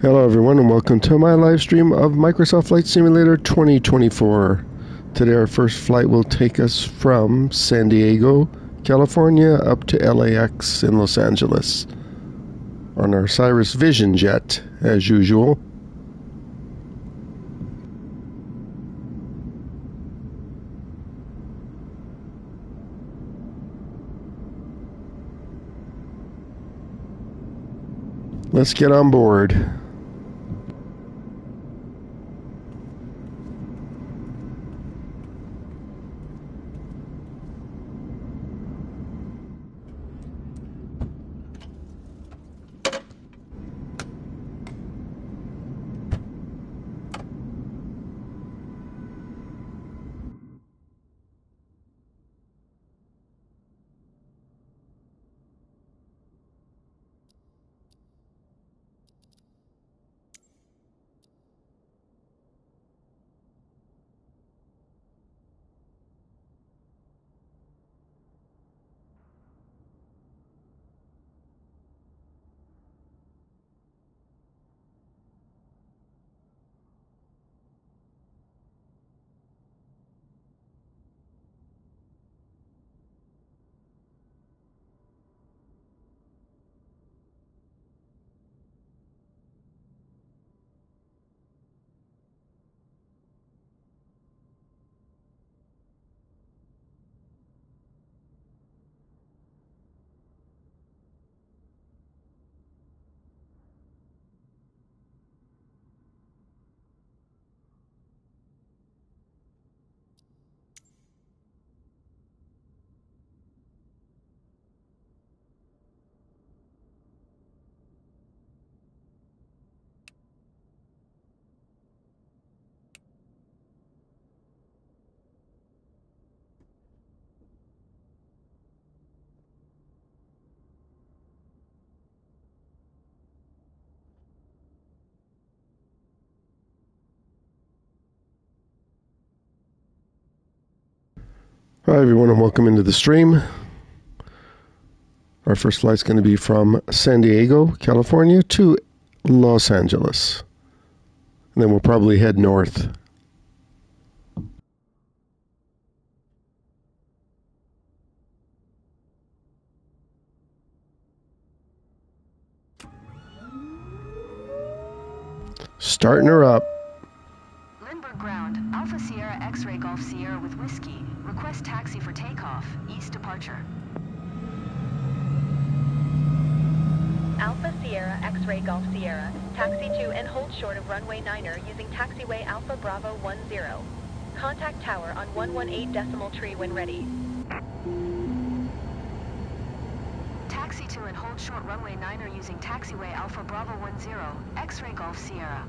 Hello everyone and welcome to my live stream of Microsoft Flight Simulator 2024. Today our first flight will take us from San Diego, California up to LAX in Los Angeles on our Cirrus Vision jet as usual. Let's get on board. Hi everyone and welcome into the stream. Our first flight's going to be from San Diego, California to Los Angeles. And then we'll probably head north. Starting her up. Lindbergh ground, Alpha Sierra X-Ray Golf Sierra with Whiskey. Request taxi for takeoff. East departure. Alpha Sierra X-Ray Golf Sierra. Taxi to and hold short of runway 9er using taxiway Alpha Bravo 10. Contact tower on 118 tree when ready. Taxi to and hold short runway 9er using taxiway Alpha Bravo 10. X-Ray Golf Sierra.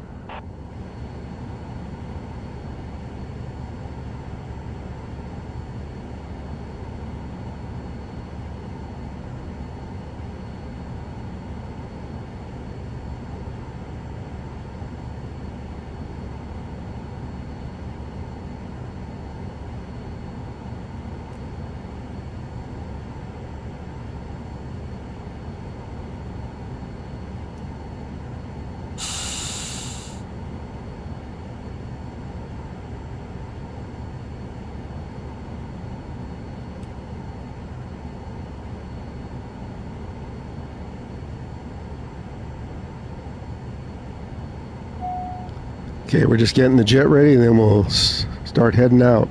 Okay, we're just getting the jet ready and then we'll start heading out.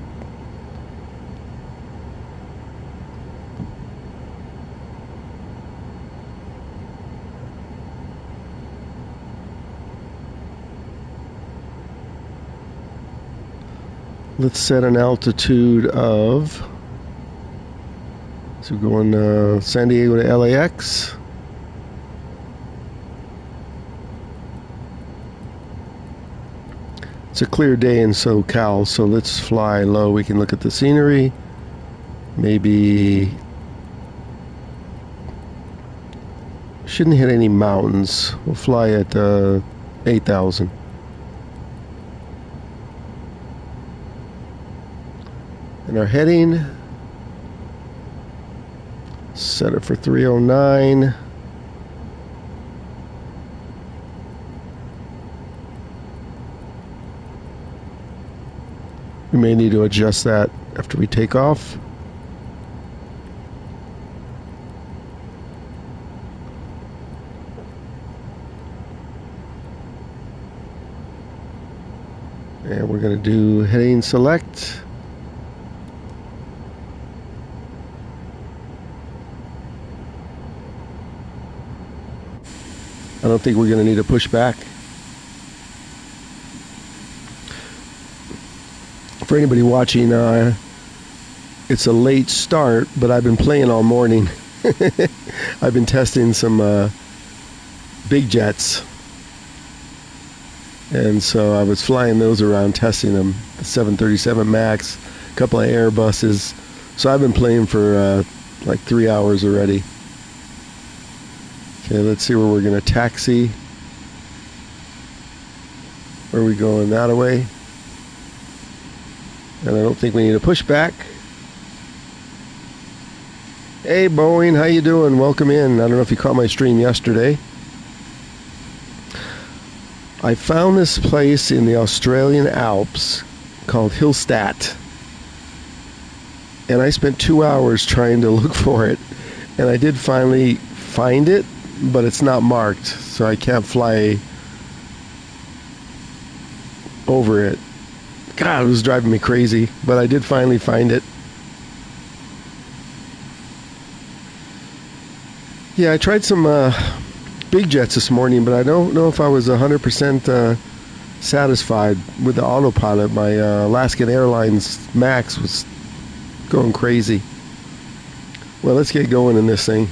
Let's set an altitude of, so we're going San Diego to LAX. It's a clear day in SoCal, so let's fly low. We can look at the scenery. Maybe shouldn't hit any mountains. We'll fly at 8,000. And our heading, set it for 309. We may need to adjust that after we take off. And we're going to do heading select. I don't think we're going to need to push back. For anybody watching, it's a late start, but I've been playing all morning. I've been testing some big jets. And so I was flying those around, testing them. The 737 MAX, a couple of Airbuses. So I've been playing for like 3 hours already. Okay, let's see where we're going to taxi. Where are we going? That away. And I don't think we need to push back. Hey Boeing, how you doing? Welcome in. I don't know if you caught my stream yesterday. I found this place in the Australian Alps called Hillstatt. And I spent 2 hours trying to look for it. And I did finally find it, but it's not marked, so I can't fly over it. God, it was driving me crazy, but I did finally find it. Yeah, I tried some big jets this morning, but I don't know if I was 100% satisfied with the autopilot. My Alaskan Airlines Max was going crazy. Well, let's get going in this thing.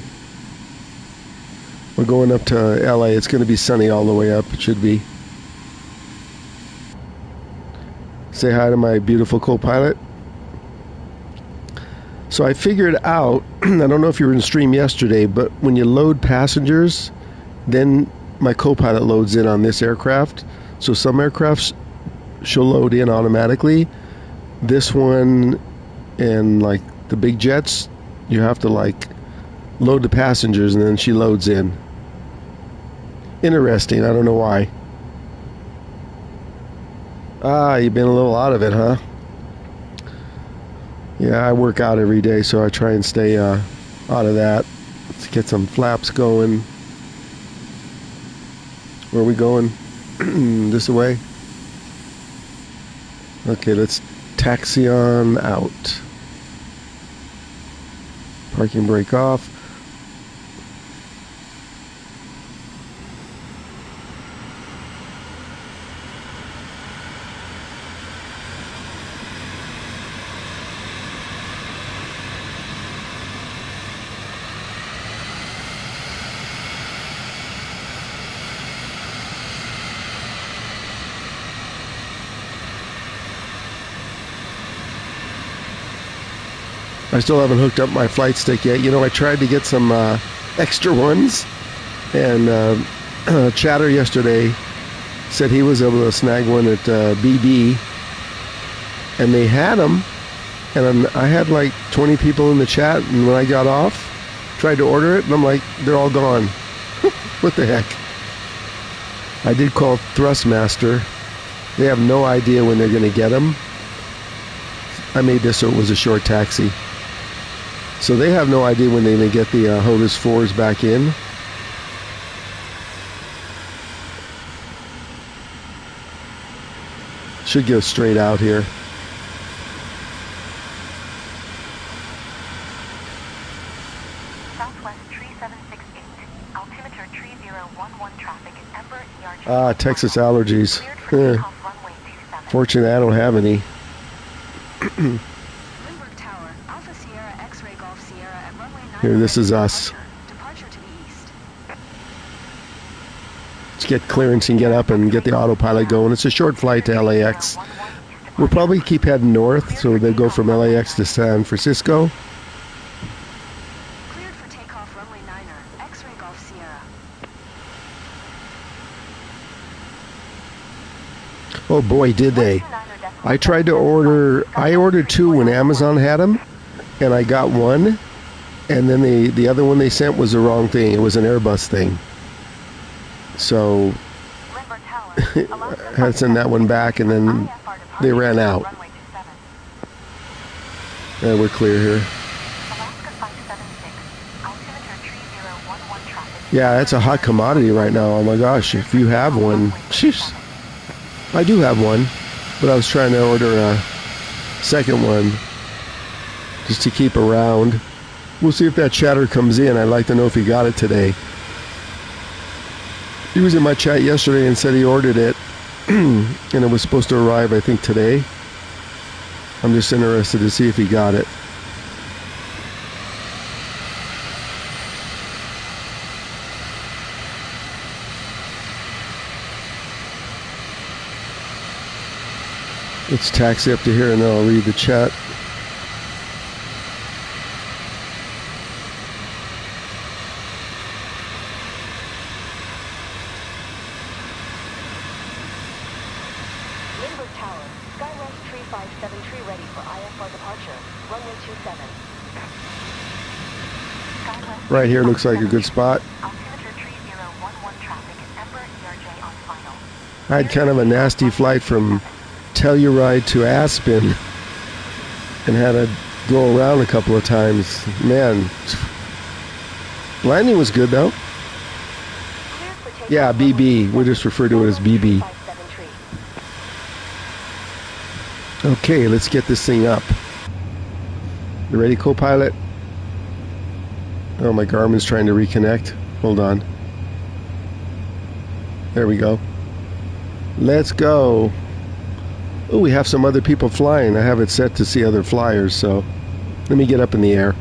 We're going up to LA. It's going to be sunny all the way up. It should be. Say hi to my beautiful co-pilot. So I figured out, I don't know if you were in stream yesterday, but when you load passengers, then my co-pilot loads in on this aircraft. So some aircrafts she'll load in automatically. This one and like the big jets, you have to like load the passengers and then she loads in. Interesting, I don't know why. Ah, you've been a little out of it, huh? Yeah, I work out every day, so I try and stay out of that. Let's get some flaps going. Where are we going? This way? Okay, let's taxi on out. Parking brake off. I still haven't hooked up my flight stick yet. You know, I tried to get some extra ones, and Chatter yesterday said he was able to snag one at BB, and they had them, and I had like 20 people in the chat, and when I got off, tried to order it, and I'm like, they're all gone. What the heck? I did call Thrustmaster. They have no idea when they're going to get them. I made this so it was a short taxi. So they have no idea when they're going to get the HOTAS 4s back in. Should go straight out here. Southwest 3768, altimeter 3011 traffic in Ember, ERG. Ah, Texas allergies. Cleared for takeoff runway 27. Fortunately, I don't have any. Lindbergh Tower, Alpha Sierra X-Ray Golf Sierra at runway 9. Here, this is us. Departure to the east. Let's get clearance and get up and get the autopilot going. It's a short flight to LAX. We'll probably keep heading north, so they'll go from LAX to San Francisco. Cleared for takeoff runway 9er, X-Ray Golf Sierra. Oh boy, did they. I tried to order, I ordered two when Amazon had them, and I got one, and then the other one they sent was the wrong thing. It was an Airbus thing. So, I had to send that one back, and then they ran out. Yeah, we're clear here. Alaska 576, altimeter 3011 traffic. Yeah, it's a hot commodity right now. Oh my gosh, if you have one. Jeez. I do have one, but I was trying to order a second one just to keep around. We'll see if that chatter comes in. I'd like to know if he got it today. He was in my chat yesterday and said he ordered it, and it was supposed to arrive, I think, today. I'm just interested to see if he got it. Let's taxi up to here and then I'll read the chat. Lindbergh Tower, Skywest Tree 57 tree ready for IFR departure. Runway 27. Skywest Right here looks like a good spot. altimeter 3011 traffic. Ember ERJ on final. I had kind of a nasty flight from Telluride to Aspen and had to go around a couple of times. Man, landing was good though. Cleared for takeoff. Yeah, BB. We'll just refer to it as BB. 57 tree. Okay, let's get this thing up. You ready, co-pilot? Oh, my Garmin's trying to reconnect. Hold on. There we go. Let's go. Oh, we have some other people flying. I have it set to see other flyers, so let me get up in the air.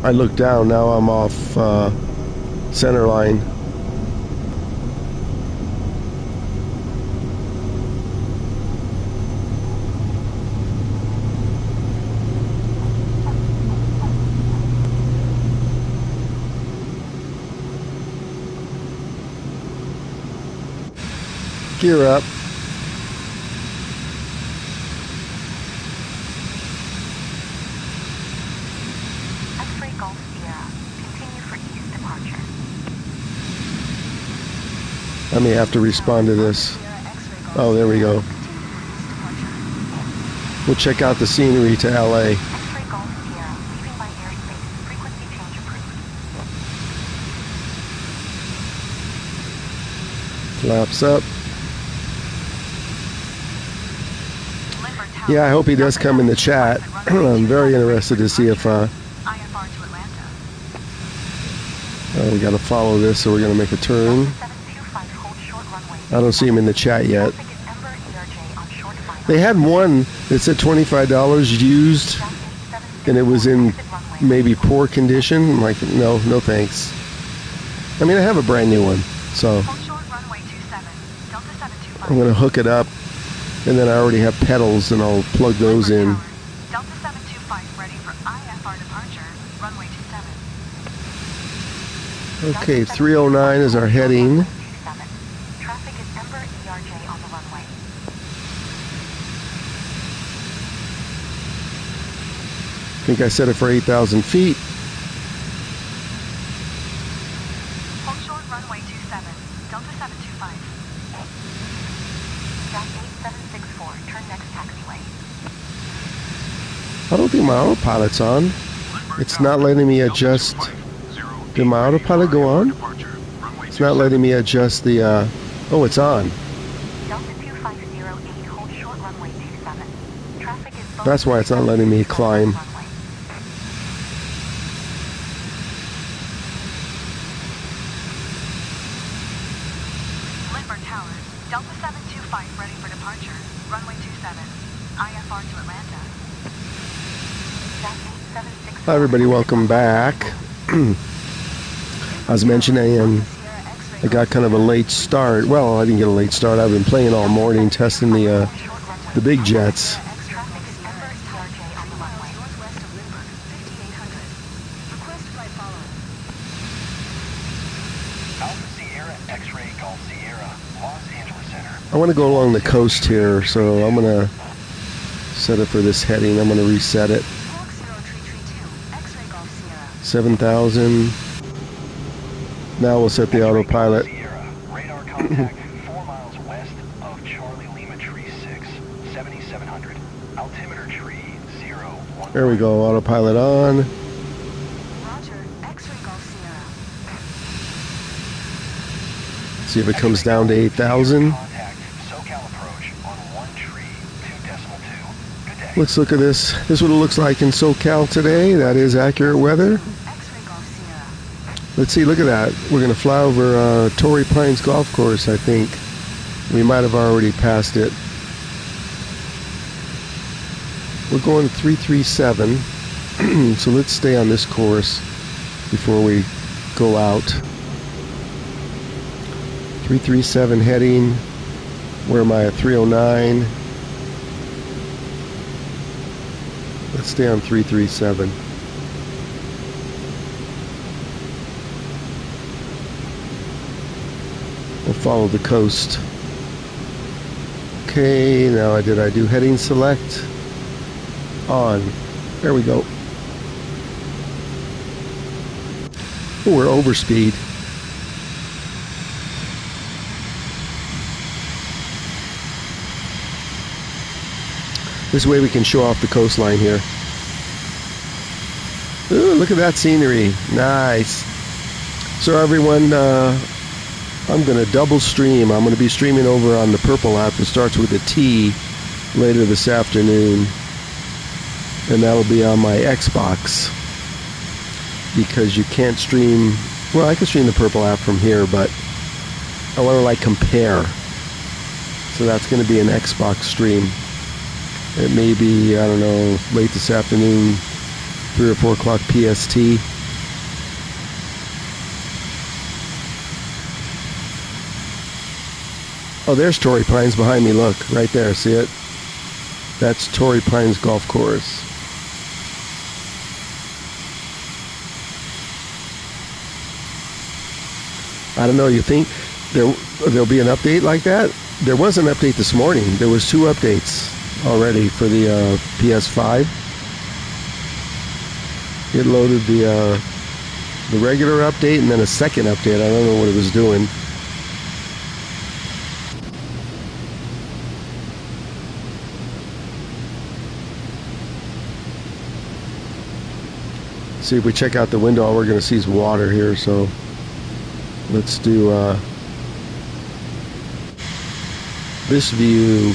I look down, now I'm off center line. Gear up. X-ray Golf Sierra. Continue for east departure. I may have to respond to this. Oh, there we go. We'll check out the scenery to LA. X-ray Golf Sierra. Leaving by airspace. Frequency change approved. Flaps up. Lindbergh Tower. Yeah, I hope he does come in the chat. I'm very interested to see if IFR to Atlanta. we got to follow this, so we're going to make a turn. 725 hold short runway. I don't see him in the chat yet. Traffic is Ember ERJ on short final. They had one that said $25 used, and it was in maybe poor condition. I'm like, no thanks. I mean, I have a brand new one, so Hold short runway 27. Delta 725. I'm going to hook it up, and then I already have pedals, and I'll plug those in. Delta 725 ready for IFR departure. Runway 27. Okay, 309 is our heading. Traffic is Ember ERJ on the runway. I think I set it for 8,000 feet. Hold short runway 27. Delta 725. Dash 8764. Turn next taxiway. I don't think my autopilot's on. It's not letting me adjust. Did my autopilot go on? It's not letting me adjust the, oh, it's on. Delta 2508. Hold short runway 27. Traffic is That's why it's not letting me climb. runway. Lindbergh Tower. Delta 725 ready for departure. Runway 27. IFR to Atlanta. Dash 8764. Hi everybody, welcome back. I was mentioning I got kind of a late start. Well, I didn't get a late start. I've been playing all morning, testing the big jets. Traffic is Ember ERJ on the runway. Northwest of Lindbergh, 5800. Request flight following. Alpha Sierra X-ray Golf Sierra, Los Angeles Center. I want to go along the coast here, so I'm going to Set it for this heading. I'm going to reset it. Walk 0332, X-ray Golf Sierra. 7,000. Now we'll set the autopilot. Sierra, radar contact 4 miles west of Charlie Lima Tree 6, 7700. Altimeter tree 01. There we go, autopilot on. Roger, X-ray Golf Sierra. See if it comes down to 8,000. Contact SoCal approach on 1 tree 2.2. Good day. Let's look at this. This is what it looks like in SoCal today. That is accurate weather. X-ray Golf Sierra. Let's see, look at that. We're going to fly over Torrey Pines Golf Course, I think. We might have already passed it. We're going 337. So let's stay on this course before we go out. 337 heading. Where am I at? 309. Let's stay on 337. We'll follow the coast. Okay, now I do heading select on. There we go. Oh, we're over speed. This way we can show off the coastline here. Ooh, look at that scenery. Nice. So everyone, I'm going to double stream. I'm going to be streaming over on the purple app that starts with a T later this afternoon. And that'll be on my Xbox. Because you can't stream... Well, I can stream the purple app from here, but I want to like compare. So that's going to be an Xbox stream. It may be, I don't know, late this afternoon, 3 or 4 o'clock PST. Oh, there's Torrey Pines behind me. Look, right there. See it? That's Torrey Pines Golf Course. I don't know. You think there'll be an update like that? There was an update this morning. There was 2 updates already for the PS5. It loaded the regular update and then a second update. I don't know what it was doing. See, if we check out the window, all we're going to see is water here, so let's do this view.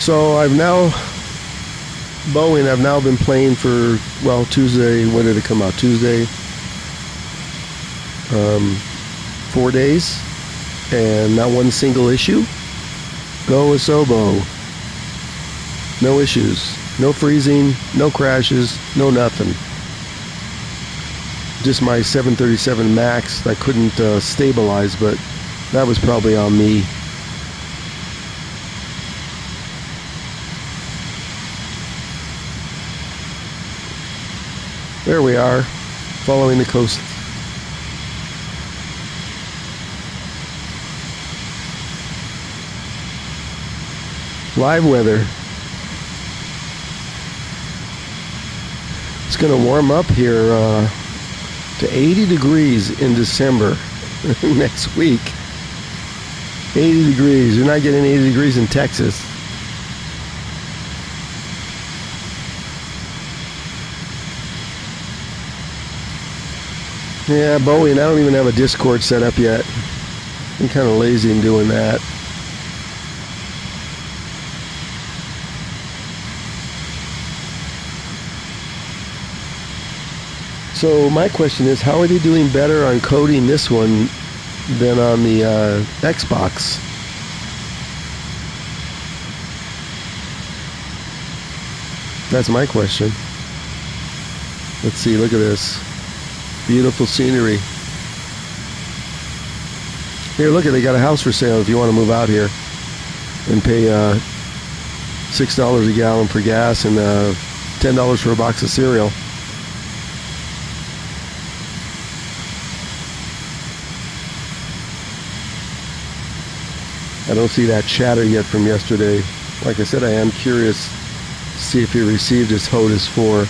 So I've now been playing for, well, Tuesday, when did it come out? Tuesday, 4 days, and not one single issue. Go Asobo. No issues, no freezing, no crashes, no nothing. Just my 737 MAX that couldn't stabilize, but that was probably on me. There we are, following the coast. Live weather. It's going to warm up here to 80 degrees in December next week. 80 degrees. You're not getting 80 degrees in Texas. Yeah, Boeing, I don't even have a Discord set up yet. I'm kind of lazy in doing that. So my question is, how are they doing better on coding this one than on the Xbox? That's my question. Let's see, look at this. Beautiful scenery. Here, look at, they got a house for sale if you want to move out here and pay $6 a gallon for gas and $10 for a box of cereal. I don't see that chatter yet from yesterday. Like I said, I am curious to see if he received his HOTUS 4.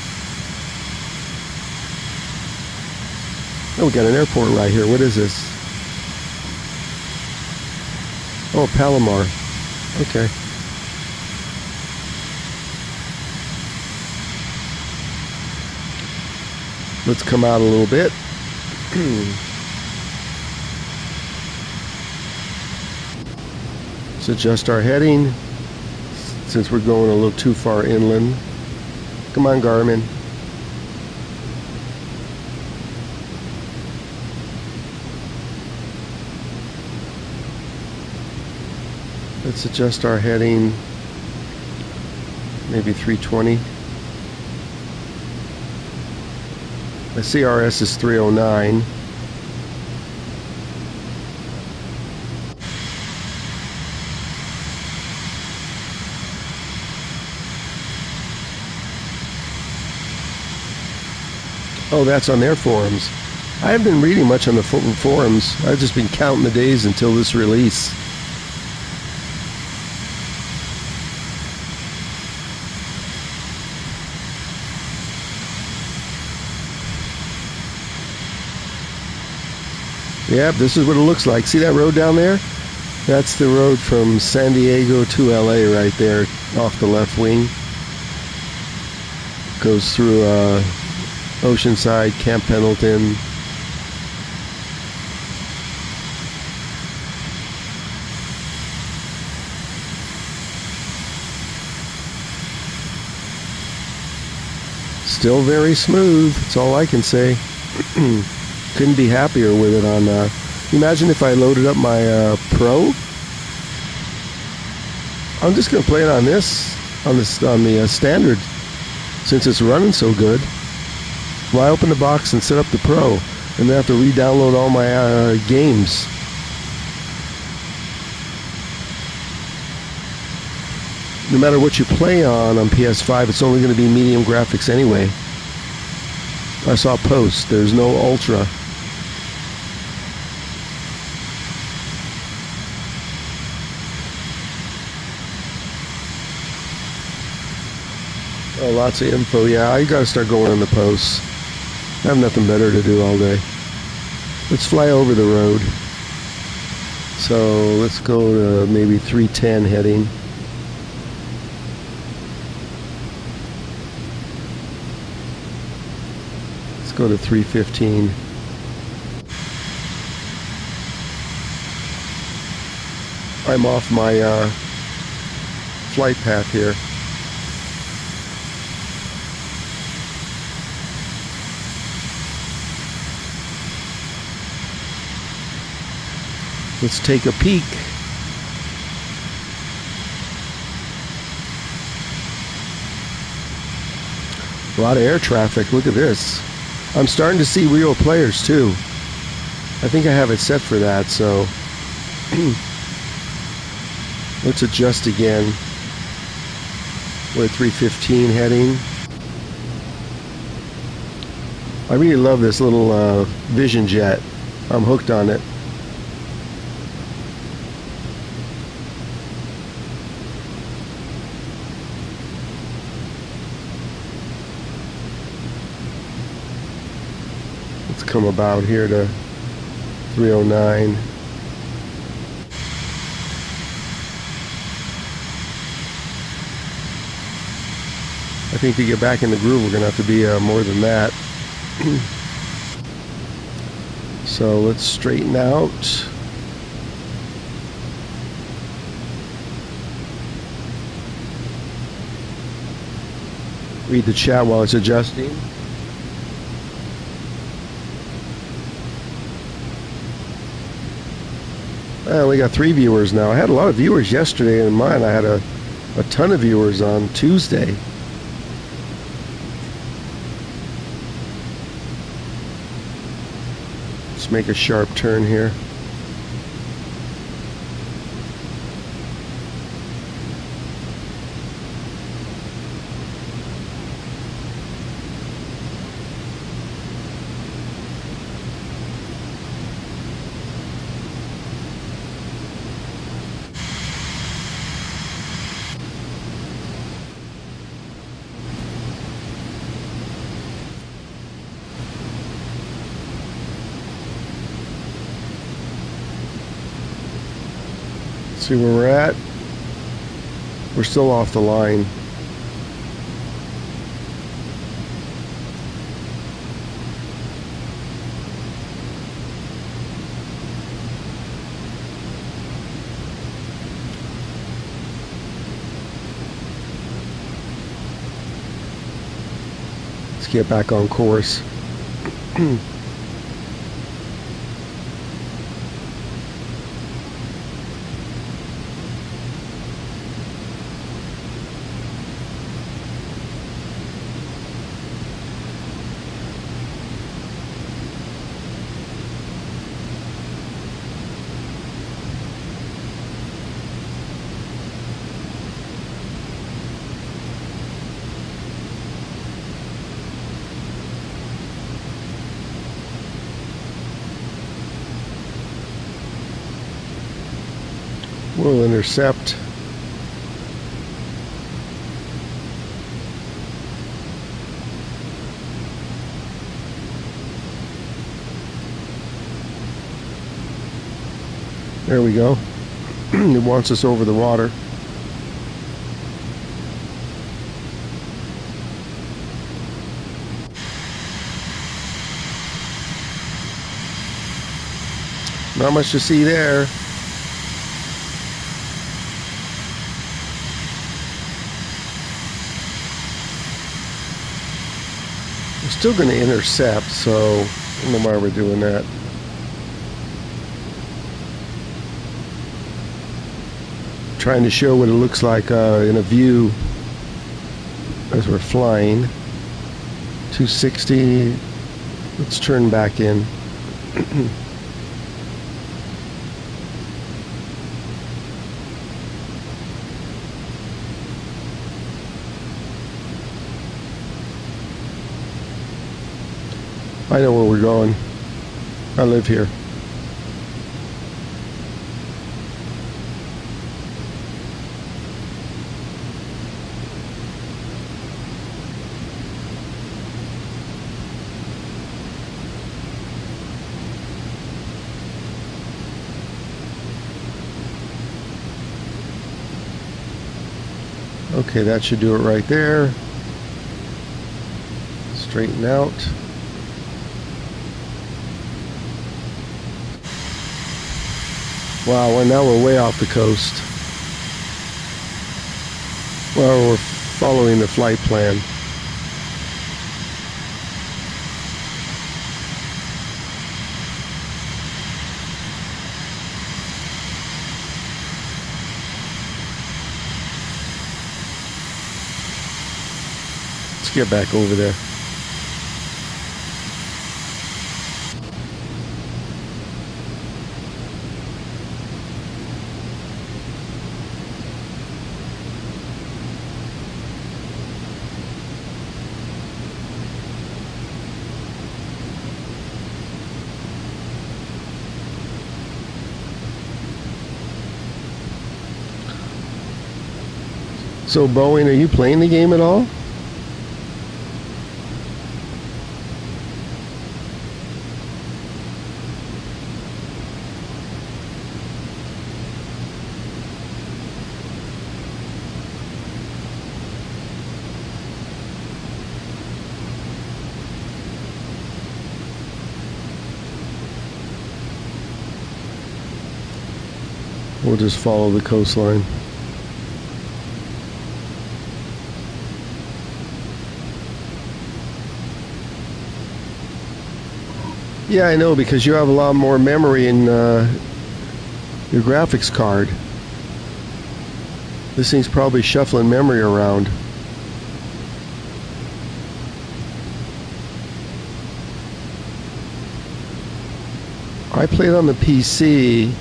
Oh, we got an airport right here. What is this? Oh, Palomar. Okay. Let's come out a little bit. Let's adjust our heading since we're going a little too far inland. Come on, Garmin. Let's adjust our heading, maybe 320. The CRS is 309. Oh, that's on their forums. I haven't been reading much on the forums. I've just been counting the days until this release. Yep, this is what it looks like. See that road down there? That's the road from San Diego to LA right there, off the left wing. Goes through Oceanside, Camp Pendleton. Still very smooth, that's all I can say. Couldn't be happier with it on, imagine if I loaded up my Pro. I'm just going to play it on this, on the standard, since it's running so good. Well, I open the box and set up the Pro, and then I have to re-download all my games. No matter what you play on PS5, it's only going to be medium graphics anyway. I saw a post, there's no Ultra. Oh, lots of info. Yeah, I gotta start going on the posts. I have nothing better to do all day. Let's fly over the road. So let's go to maybe 310 heading. Let's go to 315. I'm off my flight path here. Let's take a peek. A lot of air traffic. Look at this. I'm starting to see real players too. I think I have it set for that, so let's adjust again. We're at 315 heading. I really love this little Vision Jet. I'm hooked on it. Come about here to 309. I think to get back in the groove we're gonna have to be more than that. So let's straighten out. Read the chat while it's adjusting. I only got 3 viewers now. I had a lot of viewers yesterday, and mine I had a ton of viewers on Tuesday. Let's make a sharp turn here. See where we're at? We're still off the line. Let's get back on course. We'll intercept. There we go. It wants us over the water. Not much to see there. We're still going to intercept, so I don't know why we're doing that. Trying to show what it looks like in a view as we're flying. 260. Let's turn back in. I know where we're going. I live here. Okay, that should do it right there. Straighten out. Wow, well, now we're way off the coast. Well, we're following the flight plan. Let's get back over there. So Boeing, are you playing the game at all? We'll just follow the coastline. Yeah, I know, because you have a lot more memory in your graphics card. This thing's probably shuffling memory around. I played on the PC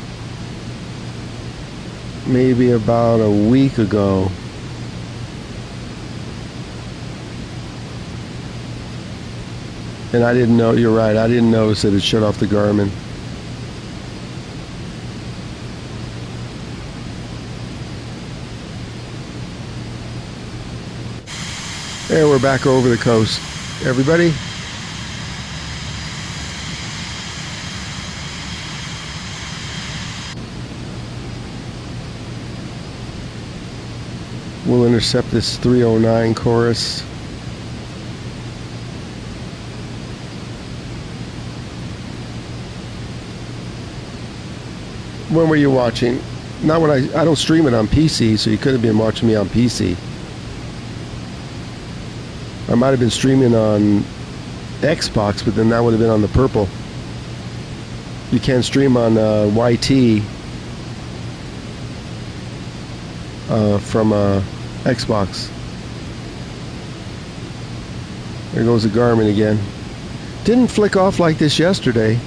maybe about a week ago. And I didn't know, you're right, I didn't notice that it shut off the Garmin. There, we're back over the coast. Everybody? We'll intercept this 309 chorus. When were you watching? Not when I don't stream it on PC, so you could have been watching me on PC. I might have been streaming on Xbox, but then that would have been on the purple. You can't stream on YT from Xbox. There goes the Garmin again. Didn't flick off like this yesterday.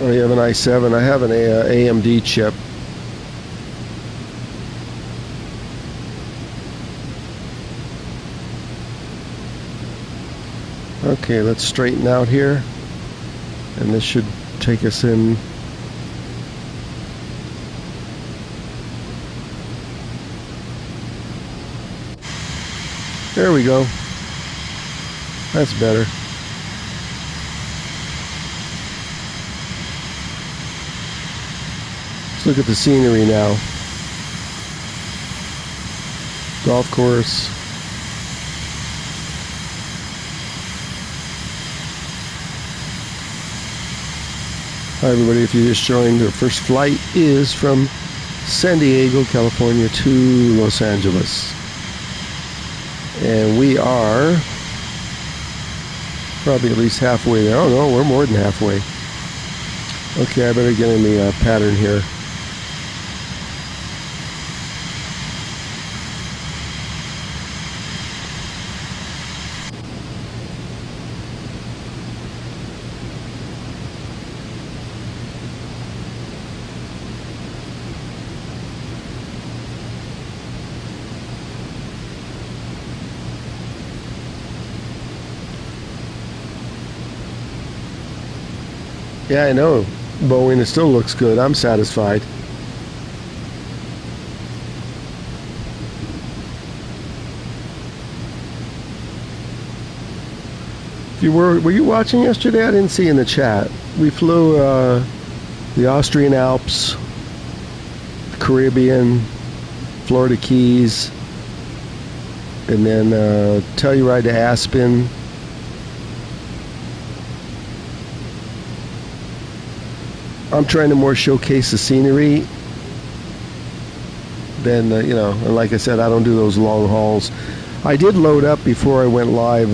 Oh, you have an i7. I have an AMD chip. Okay, let's straighten out here. And this should take us in. There we go. That's better. Let's look at the scenery now. Golf course. Hi everybody, if you just joined, our first flight is from San Diego, California to Los Angeles. And we are probably at least halfway there. Oh no, we're more than halfway. Okay, I better get in the pattern here. Yeah, I know, Boeing. It still looks good. I'm satisfied. Were you watching yesterday? I didn't see in the chat. We flew the Austrian Alps, the Caribbean, Florida Keys, and then Telluride to Aspen. I'm trying to more showcase the scenery than, you know, and like I said, I don't do those long hauls. I did load up before I went live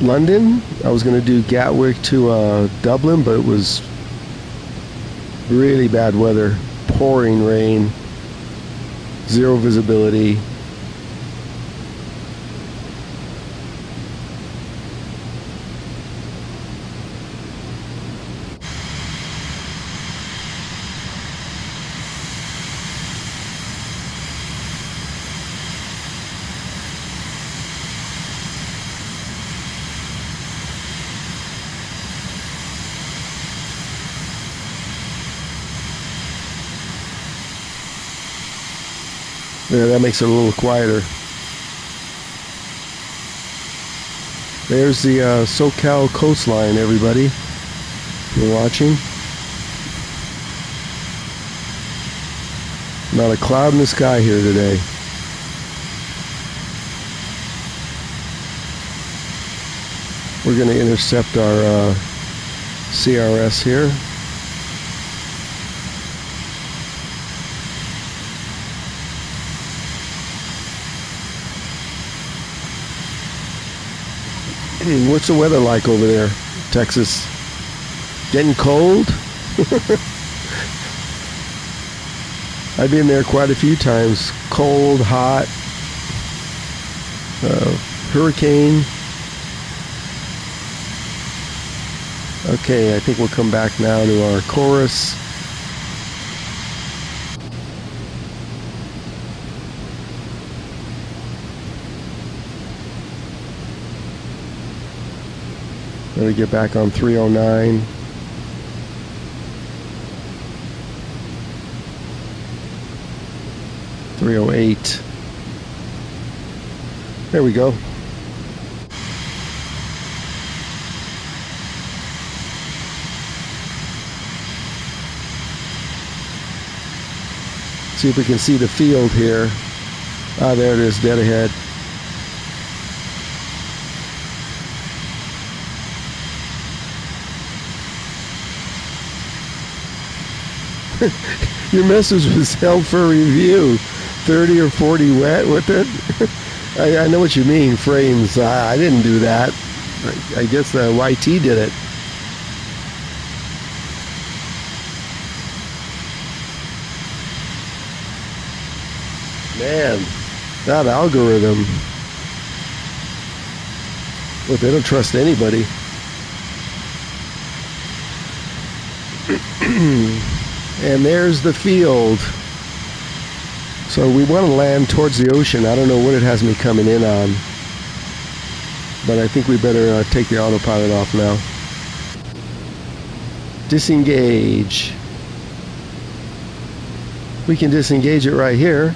London. I was going to do Gatwick to Dublin, but it was really bad weather, pouring rain, zero visibility. Yeah, that makes it a little quieter. There's the SoCal coastline, everybody. You're watching. Not a cloud in the sky here today. We're going to intercept our CRS here. What's the weather like over there, Texas? Getting cold? I've been there quite a few times. Cold, hot, hurricane. Okay, I think we'll come back now to our chorus. Let me get back on 309. 308. There we go. See if we can see the field here. Ah, there it is, dead ahead. Your message was held for review. 30 or 40 wet with it. I know what you mean, frames. I didn't do that. I guess the YT did it. Man, that algorithm. Look, they don't trust anybody. And there's the field. So we want to land towards the ocean. I don't know what it has me coming in on, but I think we better take the autopilot off now. Disengage. We can disengage it right here.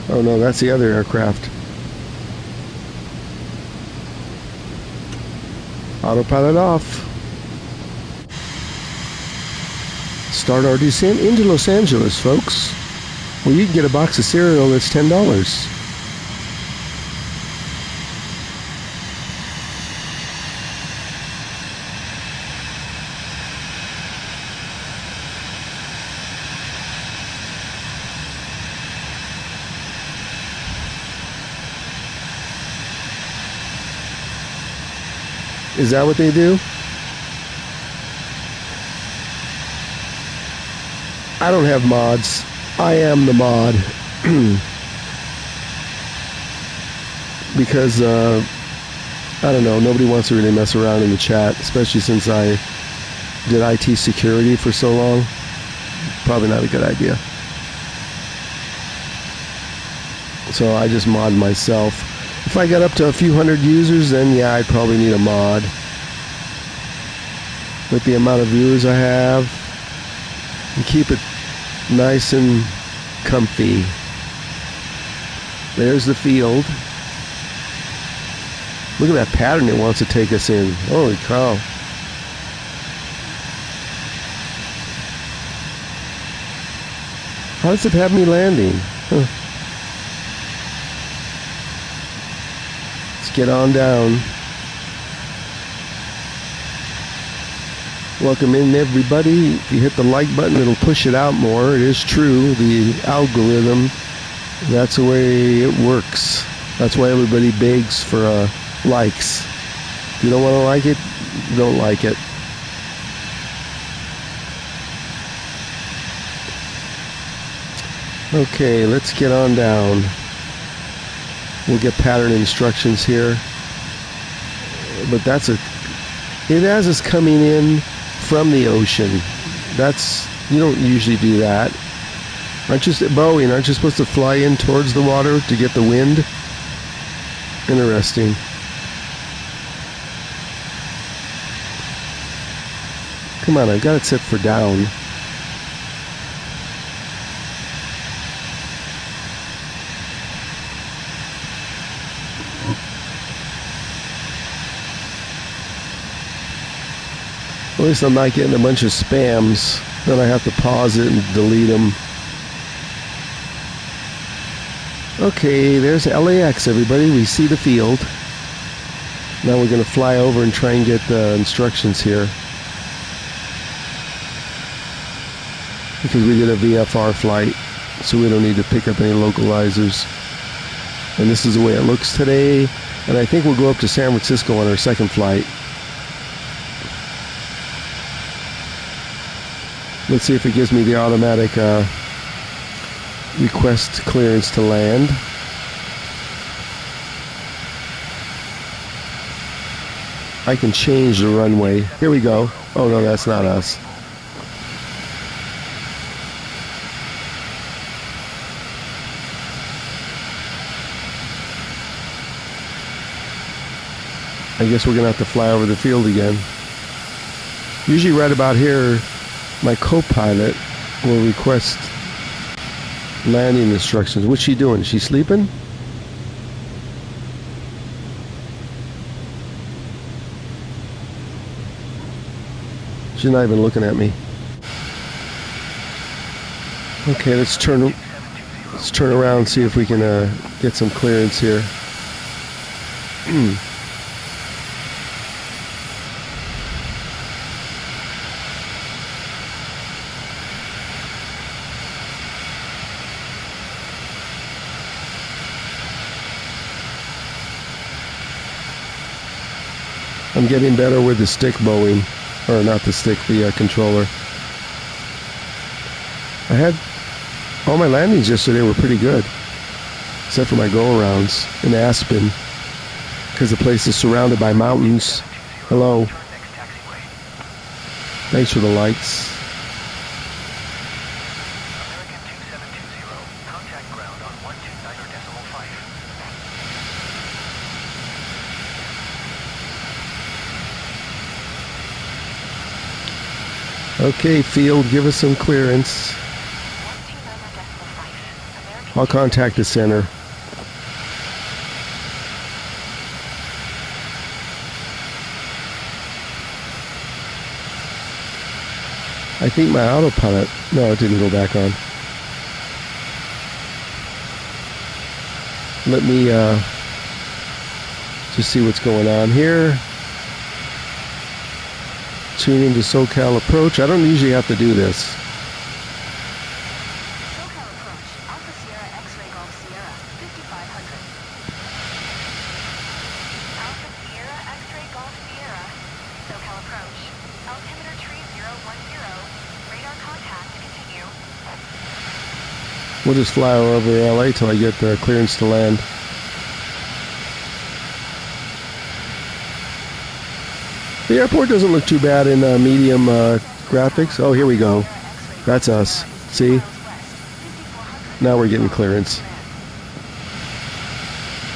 Oh no, that's the other aircraft. Autopilot off. Start our descent into Los Angeles, folks. Well, you can get a box of cereal that's $10. Is that what they do? I don't have mods. I am the mod. Because, I don't know, nobody wants to really mess around in the chat, especially since I did IT security for so long. Probably not a good idea. So I just mod myself. If I got up to a few hundred users, then yeah, I'd probably need a mod. With the amount of viewers I have, and keep it nice and comfy. There's the field. Look at that pattern it wants to take us in. Holy cow. How does it have me landing? Huh. Let's get on down. Welcome in, everybody. If you hit the like button, it'll push it out more. It is true. The algorithm, that's the way it works. That's why everybody begs for likes. If you don't want to like it, you don't like it. Okay, let's get on down. We'll get pattern instructions here. But it has us coming in from the ocean. You don't usually do that. Boeing, aren't you supposed to fly in towards the water to get the wind? Interesting. Come on, I've got it set for down. At least I'm not getting a bunch of spams. Then I have to pause it and delete them. Okay, there's LAX, everybody. We see the field. Now we're going to fly over and try and get the instructions here. Because we did a VFR flight, so we don't need to pick up any localizers. And this is the way it looks today. And I think we'll go up to San Francisco on our second flight. Let's see if it gives me the automatic request clearance to land. I can change the runway. Here we go. Oh no, that's not us. I guess we're gonna have to fly over the field again. Usually right about here, my co-pilot will request landing instructions. What's she doing? Is she sleeping? She's not even looking at me. Okay, let's turn around and see if we can get some clearance here. I'm getting better with the stick bowing, or not the stick, the controller. I had all my landings yesterday were pretty good, except for my go-arounds in Aspen, because the place is surrounded by mountains. Hello. Thanks for the lights. American 2720, contact ground on 129.5. Okay, field, give us some clearance. I'll contact the center. I think my autopilot, no, it didn't go back on. Let me just see what's going on here. Tune into SoCal approach. I don't usually have to do this. SoCal approach, Alpha Sierra X-Ray Golf Sierra, 5500. Alpha Sierra X-Ray Golf Sierra. SoCal approach. Altimeter tree 010. Radar contact continue. We'll just fly over LA till I get the clearance to land. The airport doesn't look too bad in medium graphics. Oh, here we go. That's us. See? Now we're getting clearance.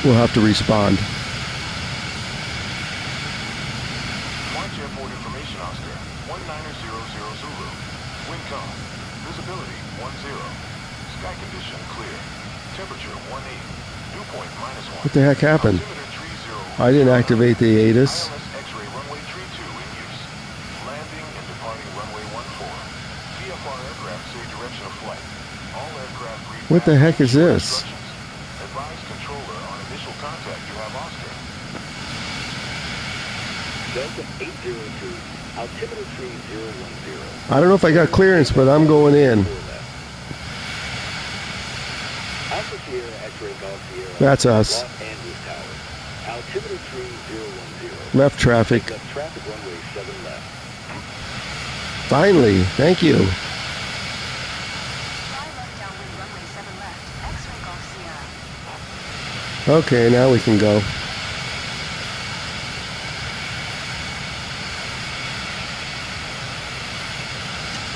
We'll have to respond. March Airport information, Oscar. 1900 Zulu. Wind calm. Visibility 10. Sky condition clear. Temperature 18. Dew point -1. What the heck happened? Altimeter 30. I didn't activate the ATIS. ILS X-ray runway 32 in use. Landing and departing runway 14. VFR aircraft say direction of flight. All aircraft read What the heck is this? instructions. Advise controller on initial contact you have Oscar. Delta 802, altimeter tree 010. I don't know if I got clearance, but I'm going in. Alpha Sierra X-Ray Golf Sierra. That's us. Los Angeles Tower. Altimeter tree 010. Left traffic. Left traffic runway 7 left. Finally. Thank you. Fly left downwind runway 7 left, X-Ray Golf Sierra. Okay, now we can go.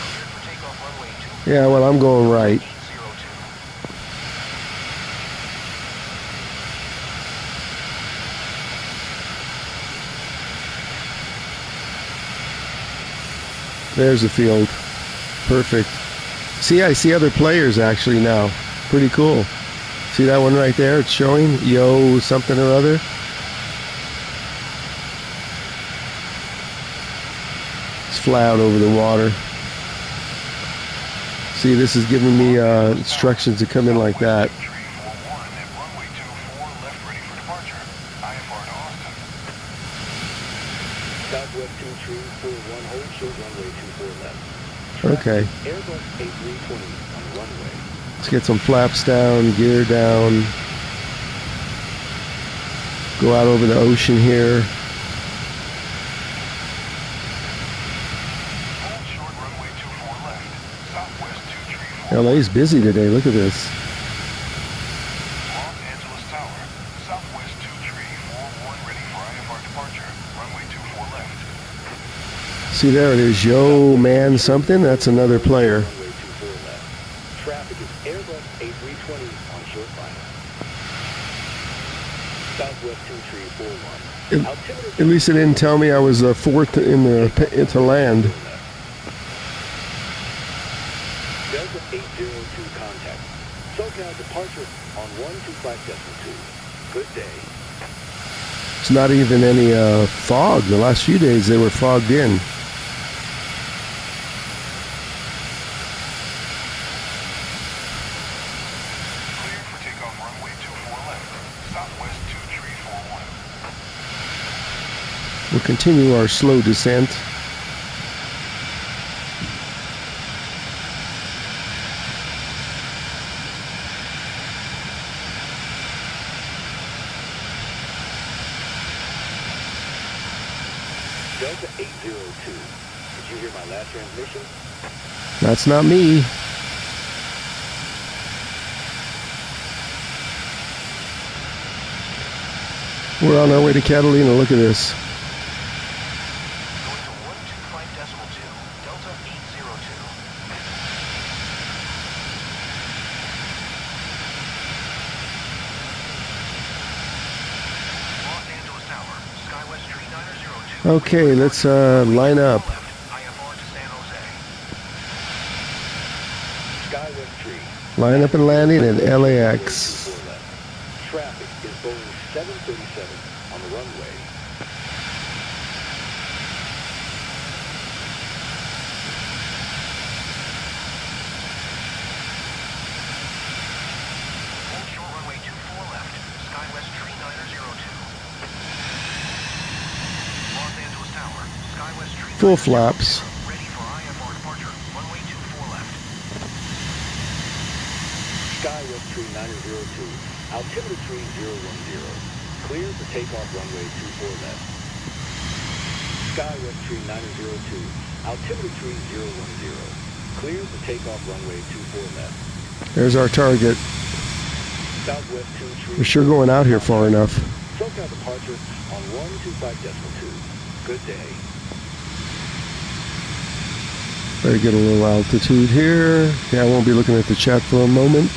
Cleared for takeoff runway 2. Yeah, well, I'm going right. 02. There's the field. Perfect. See, I see other players actually now. Pretty cool. See that one right there? It's showing yo something or other. It's fly out over the water. See, this is giving me instructions to come in like that. Tree 41 at runway 24, left ready for departure. IFR to Austin. Southwest 2 tree 41, hold short runway 24 left. Okay. Airbus A320 on runway. Let's get some flaps down, gear down. Go out over the ocean here. Hold short runway 24 left. Southwest 2 tree 4. LA's busy today. Look at this. Los Angeles Tower. Southwest 2 tree 41 ready for IFR departure. Runway 24 left. See there it is. Yo, man, something. That's another player. Runway 24 left. Traffic is Airbus A320 on short final. Southwest 2 tree 41. Altimeter At least it didn't tell me I was fourth in the to land. 802 contact. SoCal departure on 125.2. Good day. It's not even any fog. The last few days they were fogged in. Clear for takeoff runway 24 left. Southwest 2341. We'll continue our slow descent. Delta 802. Did you hear my last transmission? That's not me. We're on our way to Catalina. Look at this. Going to 125.2. Delta 802. Los Angeles Tower. Skywest 3902. Okay, let's line up. IFR to San Jose. Skywest 3. Line up and landing at LAX. Traffic is Boeing 737 on the runway. Hold short runway 24 left. Skywest 3902. Los Angeles Tower. Skywest 3902. Full flaps. Ready for IFR departure. Runway 24 left. Skywest 3902. Altimeter 3010. Clear for takeoff runway 24 left. Skywest 3902. Altimeter 3010. Clear for takeoff runway 24 left. There's our target. Southwest 23. We're sure going out here far enough. SoCal departure on 125.2. Good day. Better get a little altitude here. Yeah, I won't be looking at the chat for a moment.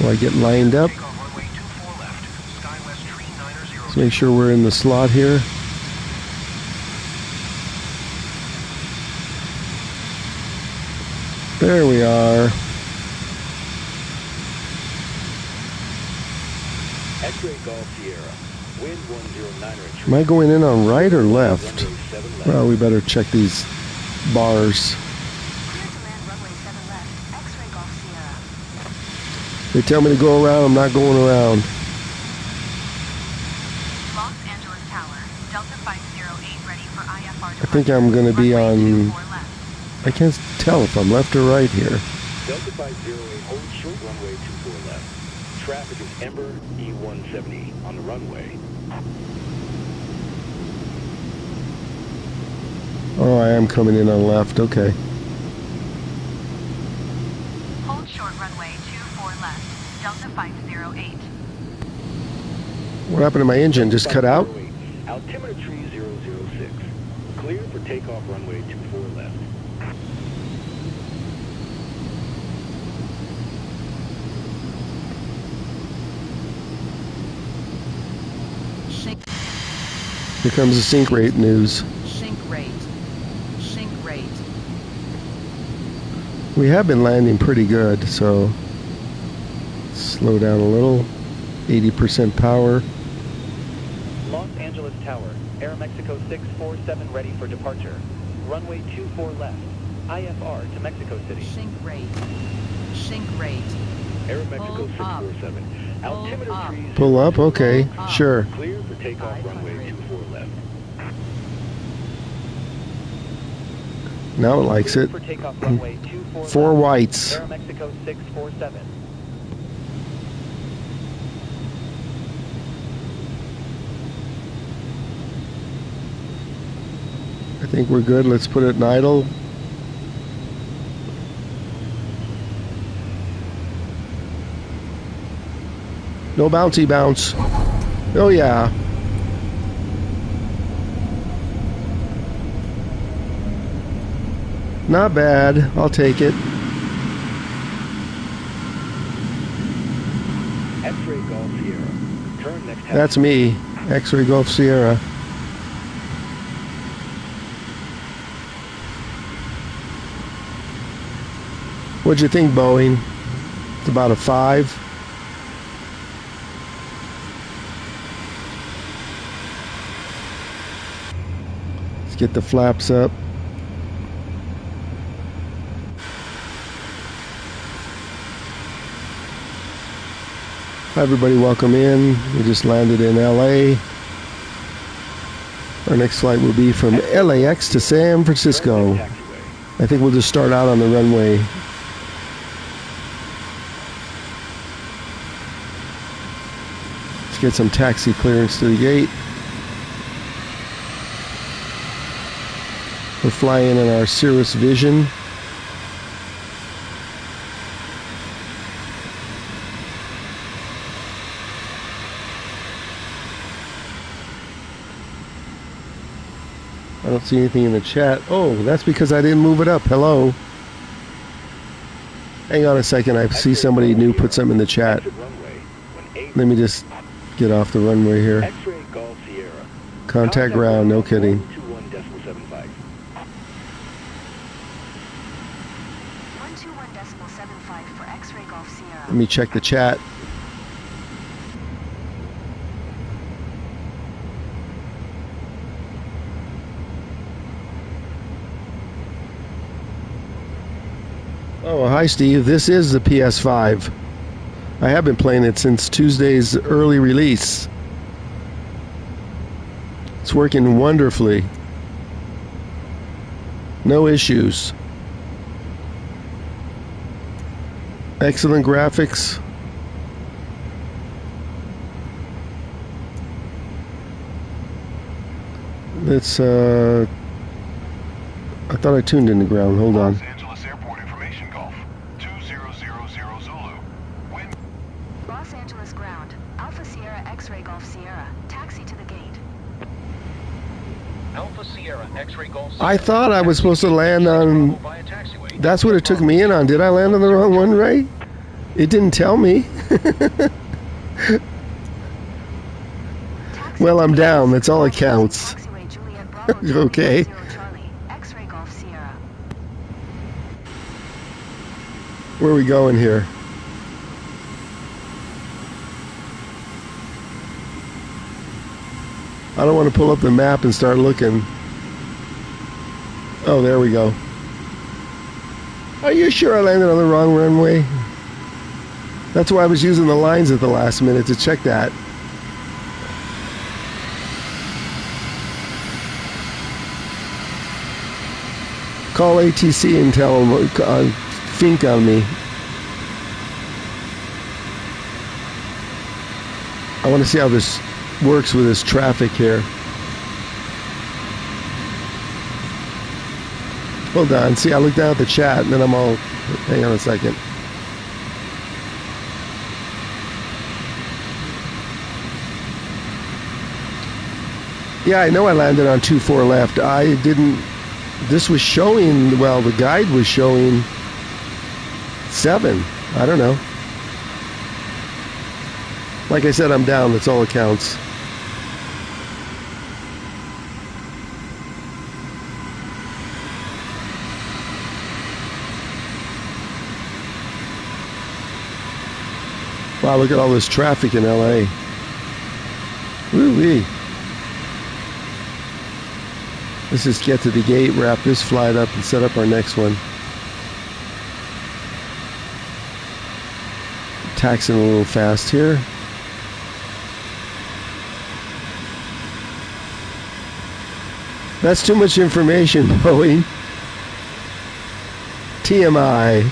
While I get lined up. Takeoff runway 24 left. Skywest 3902. Let's make sure we're in the slot here. There we are. X-ray Golf Sierra. Wind 109 Am I going in on right or left? Runway 7 left. Well, we better check these bars. Clear to land runway 7 left. X-ray Golf Sierra. They tell me to go around, I'm not going around. Los Angeles Tower, Delta 508 ready for IFR I think I'm going to be on... 24 left. I can't tell if I'm left or right here. Delta 508, hold short runway 24 left. Traffic is Ember E170 on the runway. Oh, I am coming in on left. Okay. Hold short runway 24 left. Delta 508. What happened to my engine? Just cut out? 508, Altimeter 3006. Clear for takeoff runway 24 left. Here comes the sink rate news. Sink rate. Sink rate. We have been landing pretty good, so slow down a little. 80% power. Los Angeles Tower, Aeromexico 647 ready for departure. Runway 24 left. IFR to Mexico City. Sink rate. Sink rate. Aeromexico Pull up. 647. Altimeter Pull up. 3006. Pull up? Okay, Pull up. sure. Clear for takeoff 500. runway 24 left. Now it likes Clear it. for takeoff runway 24 Four left. whites. Aeromexico 647. I think we're good. Let's put it in idle. No bouncy bounce. Oh yeah. Not bad. I'll take it. X-ray Golf Sierra. Turn next half. That's me. X-ray Golf Sierra. What'd you think, Boeing? It's about a 5. Let's get the flaps up. Hi everybody, welcome in. We just landed in LA. Our next flight will be from LAX to San Francisco. I think we'll just start out on the runway. Let's get some taxi clearance to the gate. We're flying in our Cirrus Vision. I don't see anything in the chat. Oh, that's because I didn't move it up. Hello. Hang on a second. I see somebody new put something in the chat. Let me just get off the runway here. Contact ground, no kidding. 121.75 for X-ray Golf Sierra. Let me check the chat. Oh, hi Steve. This is the PS5. I have been playing it since Tuesday's early release. It's working wonderfully. No issues. Excellent graphics. Let's I thought I tuned in the ground. Hold on. Los Angeles Airport information, Golf 2000 Zulu. Wind. Los Angeles ground. Alpha Sierra X-ray Golf Sierra. Taxi to the gate. Alpha Sierra X-ray Golf I thought I was supposed to land on... That's what it took me in on. Did I land on the wrong one, right? It didn't tell me. Well, I'm down. That's all that counts. Okay. X-ray Golf Sierra. Where are we going here? I don't want to pull up the map and start looking. Oh, there we go. Are you sure I landed on the wrong runway? That's why I was using the lines at the last minute to check that. Call ATC and tell them, think on me. I want to see how this works with this traffic here. Hold on, see, I look down at the chat and then I'm all, hang on a second. Yeah, I know I landed on 2-4 left. I didn't, this was showing, well, the guide was showing 7. I don't know. Like I said, I'm down, that's all that counts. Wow, look at all this traffic in LA. Woo-wee. Let's just get to the gate, wrap this flight up, and set up our next one. Taxing a little fast here. That's too much information, Boeing. TMI.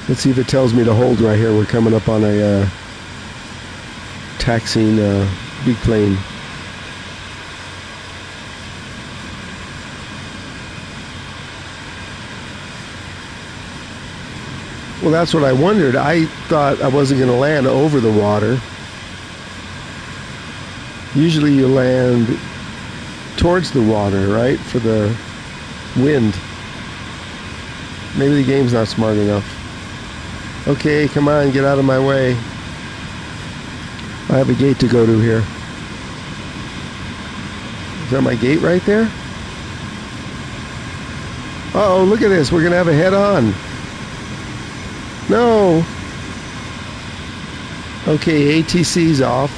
Let's see if it tells me to hold right here. We're coming up on a taxiing big plane. Well, that's what I wondered. I thought I wasn't going to land over the water. Usually you land towards the water, right, for the wind. Maybe the game's not smart enough. Okay, come on, get out of my way. I have a gate to go to here. Is that my gate right there? Uh-oh, look at this. We're going to have a head-on. No. Okay, ATC's off.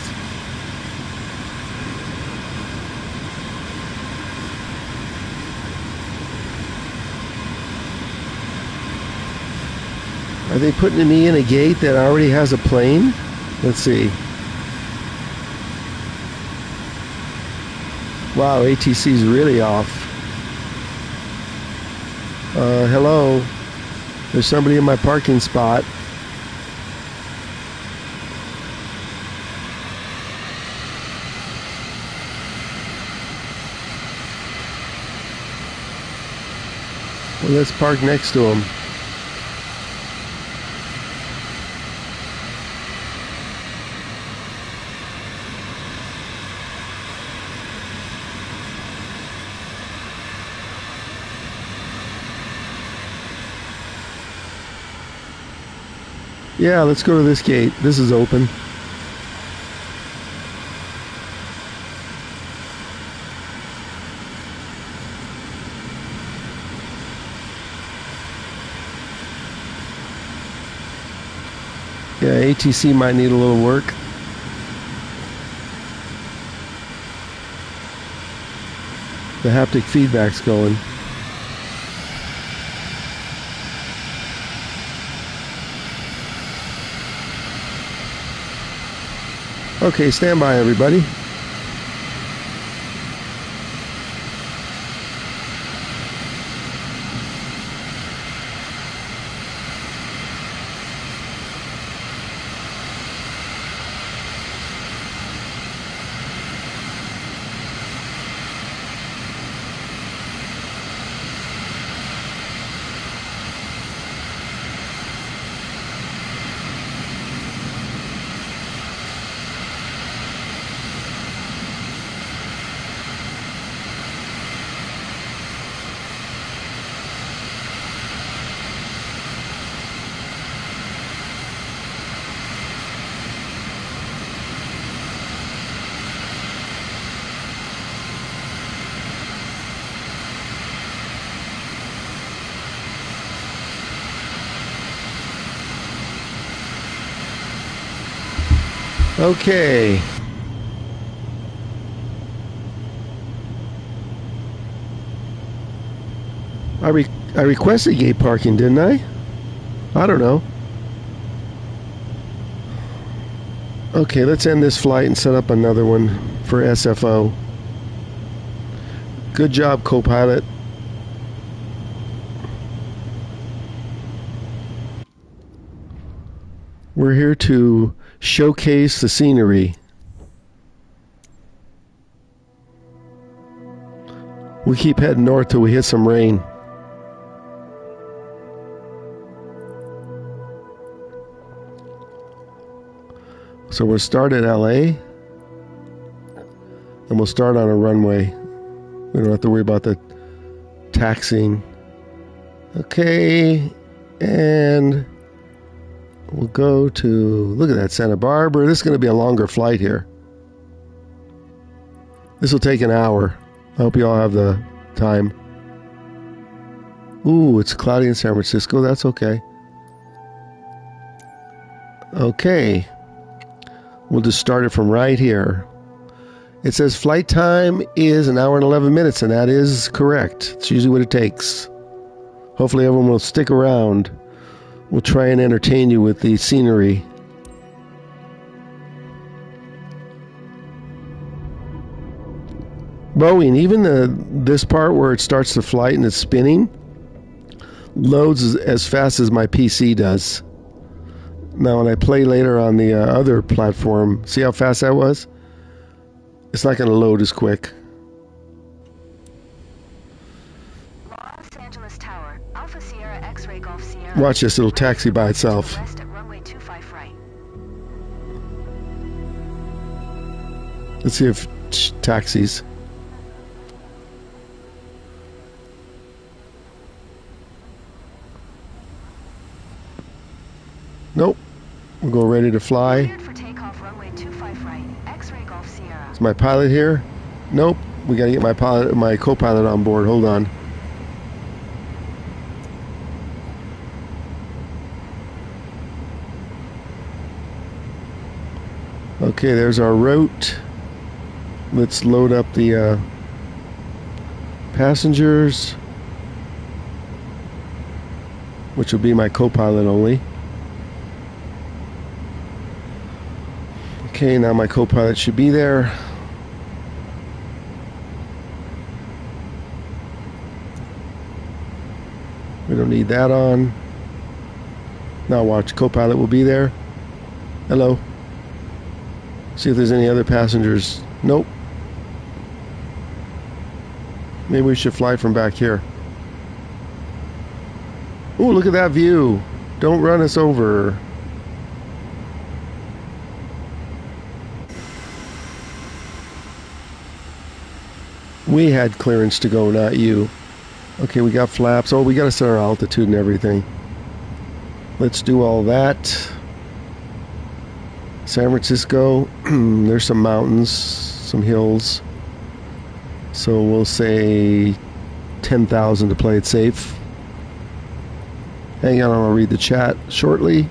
Are they putting me in a gate that already has a plane? Let's see. Wow, ATC's really off. Hello. There's somebody in my parking spot. Well, let's park next to him. Yeah, let's go to this gate. This is open. Yeah, ATC might need a little work. The haptic feedback's going. Okay, stand by, everybody. Okay. I requested gate parking, didn't I? I don't know. Okay, let's end this flight and set up another one for SFO. Good job, co-pilot. We're here to showcase the scenery. We keep heading north till we hit some rain. So we'll start at LA and we'll start on a runway. We don't have to worry about the taxiing. Okay, and we'll go to, look at that, Santa Barbara. This is going to be a longer flight here. This will take an hour. I hope you all have the time. Ooh, it's cloudy in San Francisco. That's okay. Okay. We'll just start it from right here. It says flight time is 1 hour and 11 minutes, and that is correct. It's usually what it takes. Hopefully everyone will stick around. We'll try and entertain you with the scenery. Boeing, even this part where it starts the flight and it's spinning, loads as fast as my PC does. Now, when I play later on the other platform, see how fast that was? It's not going to load as quick. Los Angeles Tower, Alpha Sierra X-ray Golf Sierra. Watch this, it'll taxi by itself. West at runway 25 right. Let's see if taxis. We'll go ready to fly. Cleared for takeoff runway 25 right, X-ray Golf Sierra. Is my pilot here? Nope. We gotta get my co-pilot on board. Hold on. Okay, there's our route. Let's load up the passengers, which will be my co-pilot only. Okay, now my co-pilot should be there. We don't need that on. Now watch, co-pilot will be there. Hello. See if there's any other passengers. Nope. Maybe we should fly from back here. Ooh, look at that view. Don't run us over. We had clearance to go, not you. Okay, we got flaps. Oh, we got to set our altitude and everything. Let's do all that. San Francisco, there's some mountains, some hills. So we'll say 10,000 to play it safe. Hang on, I'll read the chat shortly.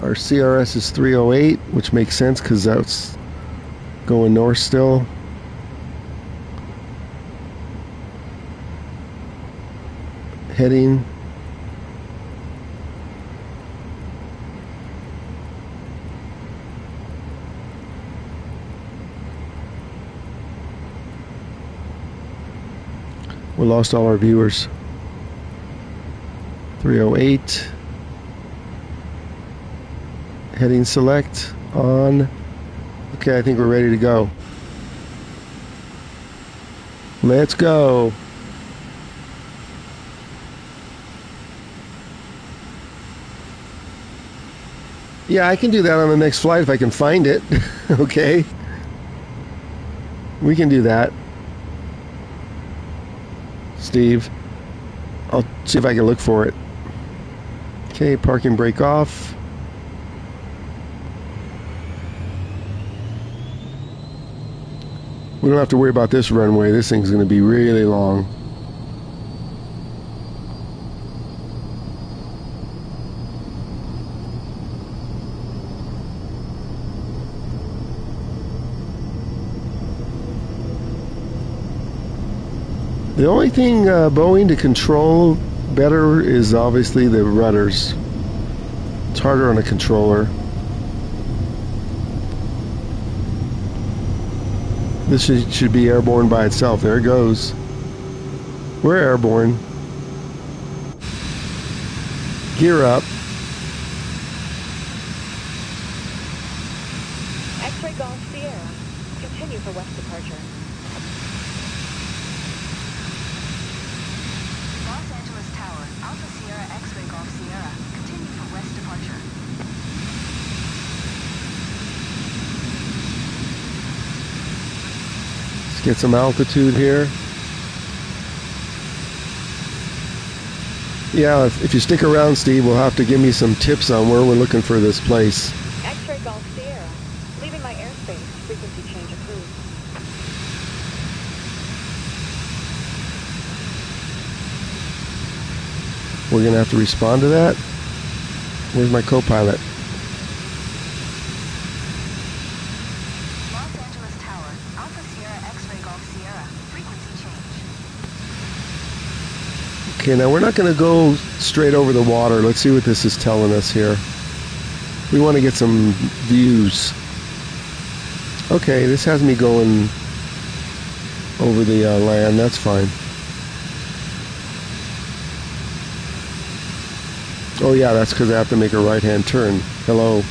Our CRS is 308, which makes sense because that's going north still. Heading. We lost all our viewers. 308. Heading select on. Okay, I think we're ready to go. Let's go. Yeah, I can do that on the next flight if I can find it. Okay. We can do that. Steve. I'll see if I can look for it. Okay, parking brake off. We don't have to worry about this runway. This thing's going to be really long. The only thing Boeing to control better is obviously the rudders. It's harder on a controller. This should be airborne by itself. There it goes. We're airborne. Gear up. X-ray Golf Sierra. Continue for west departure. Los Angeles Tower, Alpha Sierra X-ray Golf Sierra. Continue for west departure. Let's get some altitude here. Yeah, if you stick around, Steve, we'll have to give me some tips on where we're looking for this place. X-ray Golf Sierra. Leaving my airspace. Frequency change approved. We're going to have to respond to that. Where's my co-pilot? Los Angeles Tower, Alpha Sierra X-ray Golf Sierra. Frequency change. Okay, now we're not going to go straight over the water. Let's see what this is telling us here. We want to get some views. Okay, this has me going over the land. That's fine. Oh yeah, that's because I have to make a right-hand turn. Hello.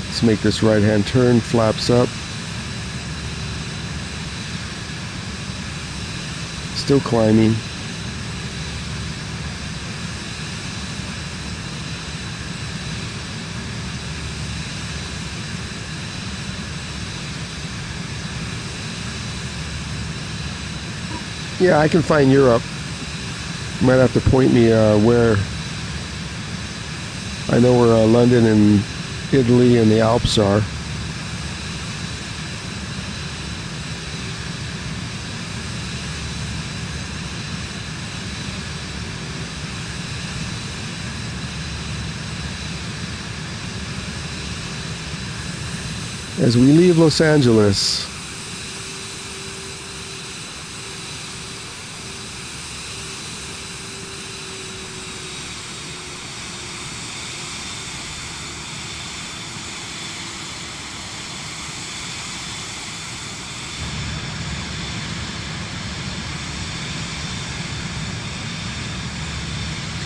Let's make this right-hand turn. Flaps up. Still climbing. Yeah, I can find Europe. You might have to point me where. I know where London and Italy and the Alps are. As we leave Los Angeles,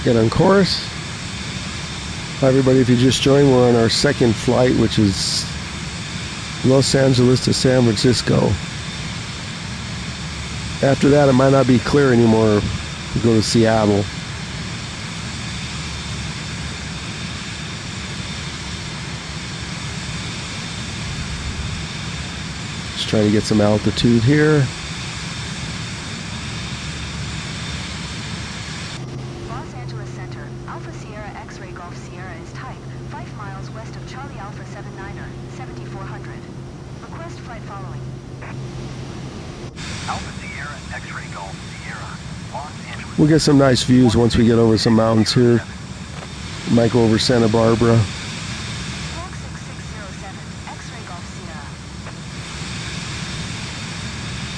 get on course. Hi everybody, if you just joined, we're on our second flight, which is Los Angeles to San Francisco. After that, it might not be clear anymore to go to Seattle. Just trying to get some altitude here. Los Angeles Center, Alpha Sierra X-Ray Golf Sierra is type 5 miles west of Charlie Alpha 79er, 7400. Request flight following. Alpha Sierra X-Ray Golf Sierra, Los Angeles. We'll get some nice views once we get over some mountains here. Might go over Santa Barbara. Squawk 6607, X-Ray Golf Sierra.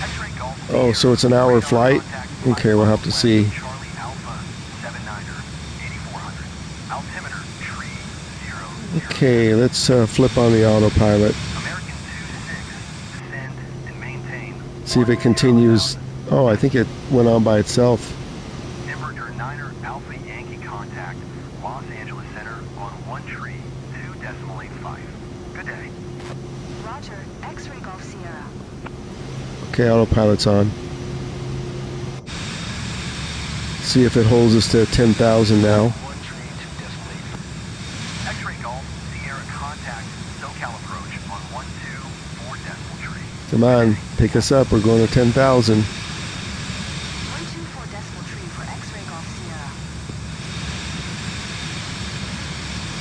X-Ray Golf Oh, so it's an hour flight? Okay, we'll have to see. Charlie Alpha 79er, 8400. Altimeter tree 0. Okay, let's flip on the autopilot. American 26, descend and maintain. See if it continues. Oh, I think it went on by itself. Inverter 9er Alpha Yankee contact, Los Angeles Center on 1 tree 2.85. Good day. Roger, X-Ray Golf Sierra. Okay, autopilot's on. See if it holds us to 10,000 now. 1 tree 2.85. X-Ray Golf Sierra contact, SoCal approach on 124 decimal tree. Come on, pick us up. We're going to 10,000. 124 decimal tree for X-Ray Golf Sierra.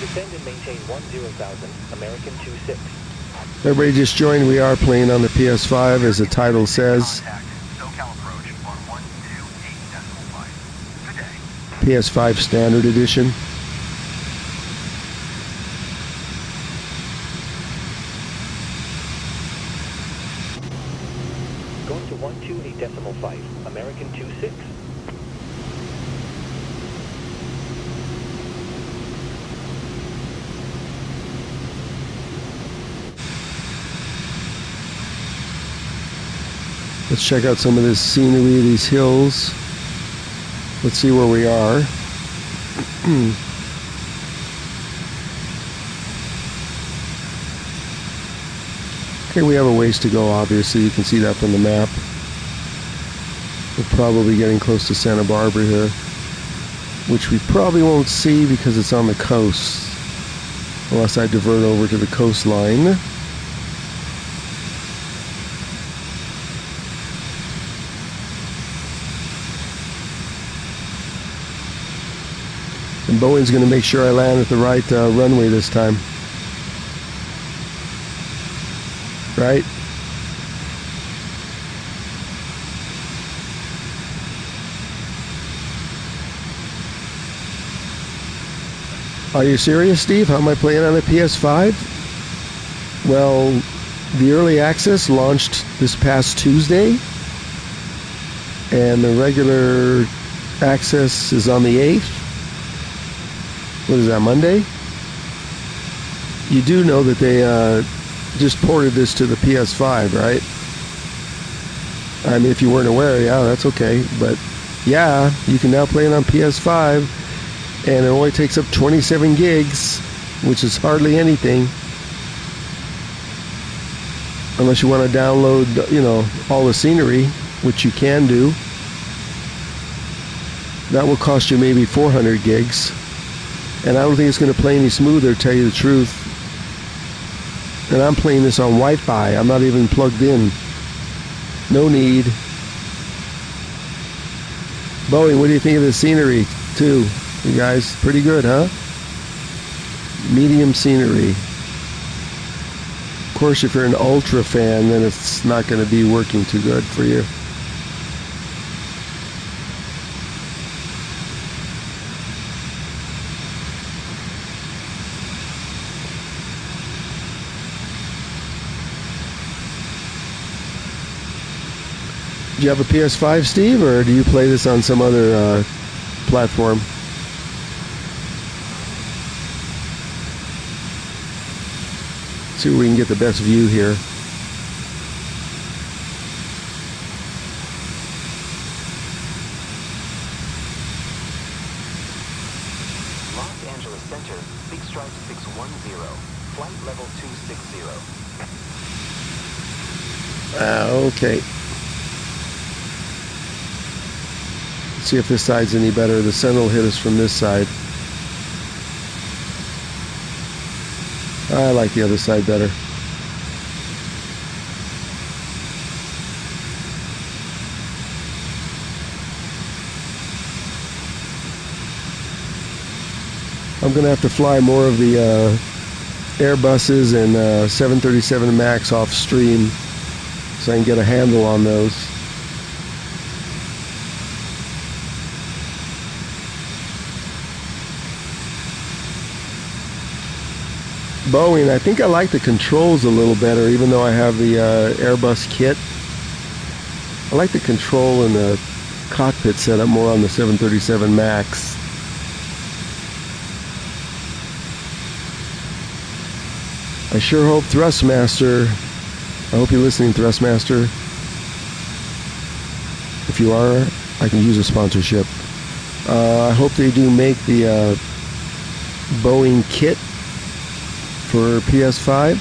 Descend and maintain 10,000, American 26. Everybody just joined. We are playing on the PS5, as the title says. Contact, SoCal approach on 128 decimal 5. Good day. PS5 Standard Edition. Going to 128 decimal 5, American 26. Let's check out some of this scenery, these hills. Let's see where we are. Okay, we have a ways to go, obviously. You can see that from the map. We're probably getting close to Santa Barbara here, which we probably won't see because it's on the coast, unless I divert over to the coastline. And Boeing's going to make sure I land at the right runway this time. Right? Are you serious, Steve? How am I playing on a PS5? Well, the early access launched this past Tuesday, and the regular access is on the 8th. What is that, Monday? You do know that they just ported this to the PS5, right? I mean, if you weren't aware, yeah, that's okay. But yeah, you can now play it on PS5, and it only takes up 27 gigs, which is hardly anything. Unless you want to download, you know, all the scenery, which you can do. That will cost you maybe 400 gigs. And I don't think it's going to play any smoother, to tell you the truth. And I'm playing this on Wi-Fi. I'm not even plugged in. No need. Boeing, what do you think of the scenery, too? You guys, pretty good, huh? Medium scenery. Of course, if you're an ultra fan, then it's not going to be working too good for you. Do you have a PS5, Steve, or do you play this on some other platform? See where we can get the best view here. Los Angeles Center, Big Stripe 610, flight level 260. Okay. Let's see if this side's any better. The sun will hit us from this side. I like the other side better. I'm going to have to fly more of the Airbuses and 737 MAX off stream so I can get a handle on those. Boeing, I think I like the controls a little better, even though I have the Airbus kit. I like the control and the cockpit setup more on the 737 MAX. I sure hope Thrustmaster, I hope you're listening, Thrustmaster. If you are, I can use a sponsorship. I hope they do make the Boeing kit for PS5.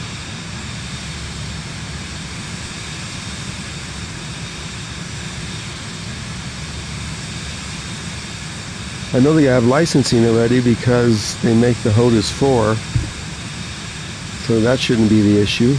I know they have licensing already because they make the HOTAS 4, so that shouldn't be the issue.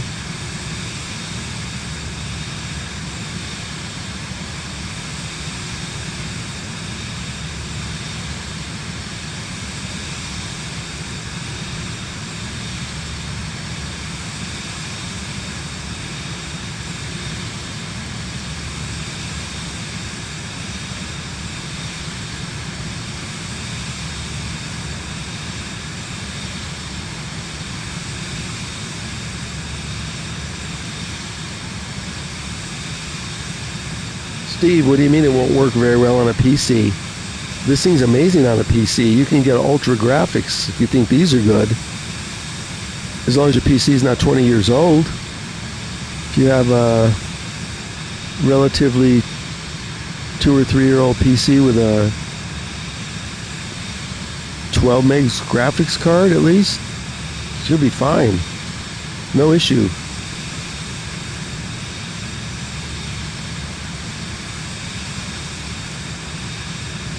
Steve, what do you mean it won't work very well on a PC? This thing's amazing on a PC. You can get ultra graphics if you think these are good. As long as your PC is not 20 years old. If you have a relatively 2 or 3 year old PC with a 12 megs graphics card at least, you'll be fine. No issue.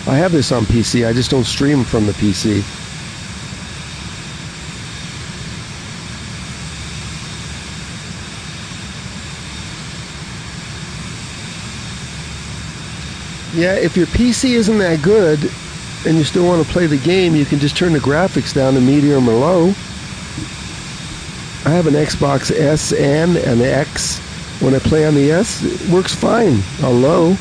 I have this on PC, I just don't stream from the PC. Yeah, if your PC isn't that good and you still want to play the game, you can just turn the graphics down to medium or low. I have an Xbox S and an X. When I play on the S, it works fine on low.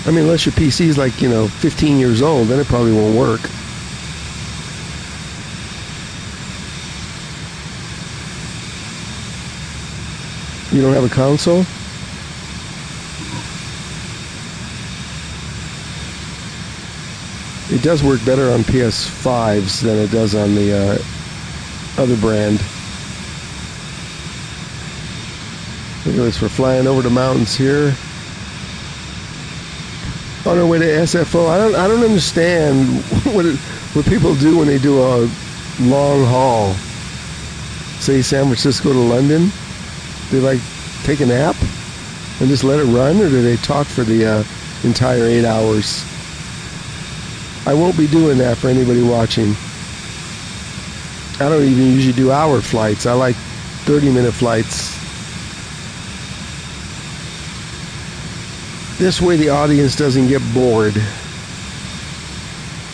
I mean, unless your PC is like, 15 years old, then it probably won't work. You don't have a console? It does work better on PS5s than it does on the other brand. Look at this, we're flying over the mountains here. On our way to SFO, I don't understand what people do when they do a long haul. Say San Francisco to London. They like take a nap and just let it run, or do they talk for the entire 8 hours? I won't be doing that for anybody watching. I don't even usually do hour flights. I like 30-minute flights. This way the audience doesn't get bored.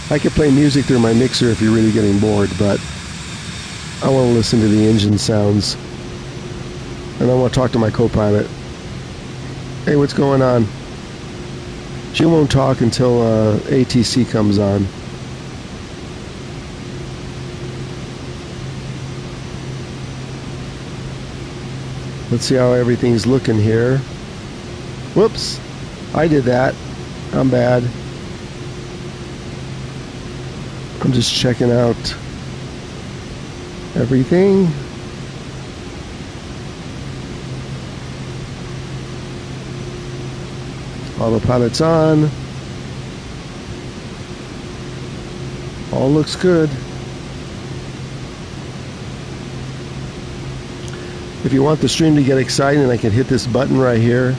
I could play music through my mixer if you're really getting bored, but I want to listen to the engine sounds. And I want to talk to my co-pilot. Hey, what's going on? She won't talk until ATC comes on. Let's see how everything's looking here. Whoops, I did that. I'm bad. I'm just checking out everything. Autopilot's on. All looks good. If you want the stream to get exciting, I can hit this button right here,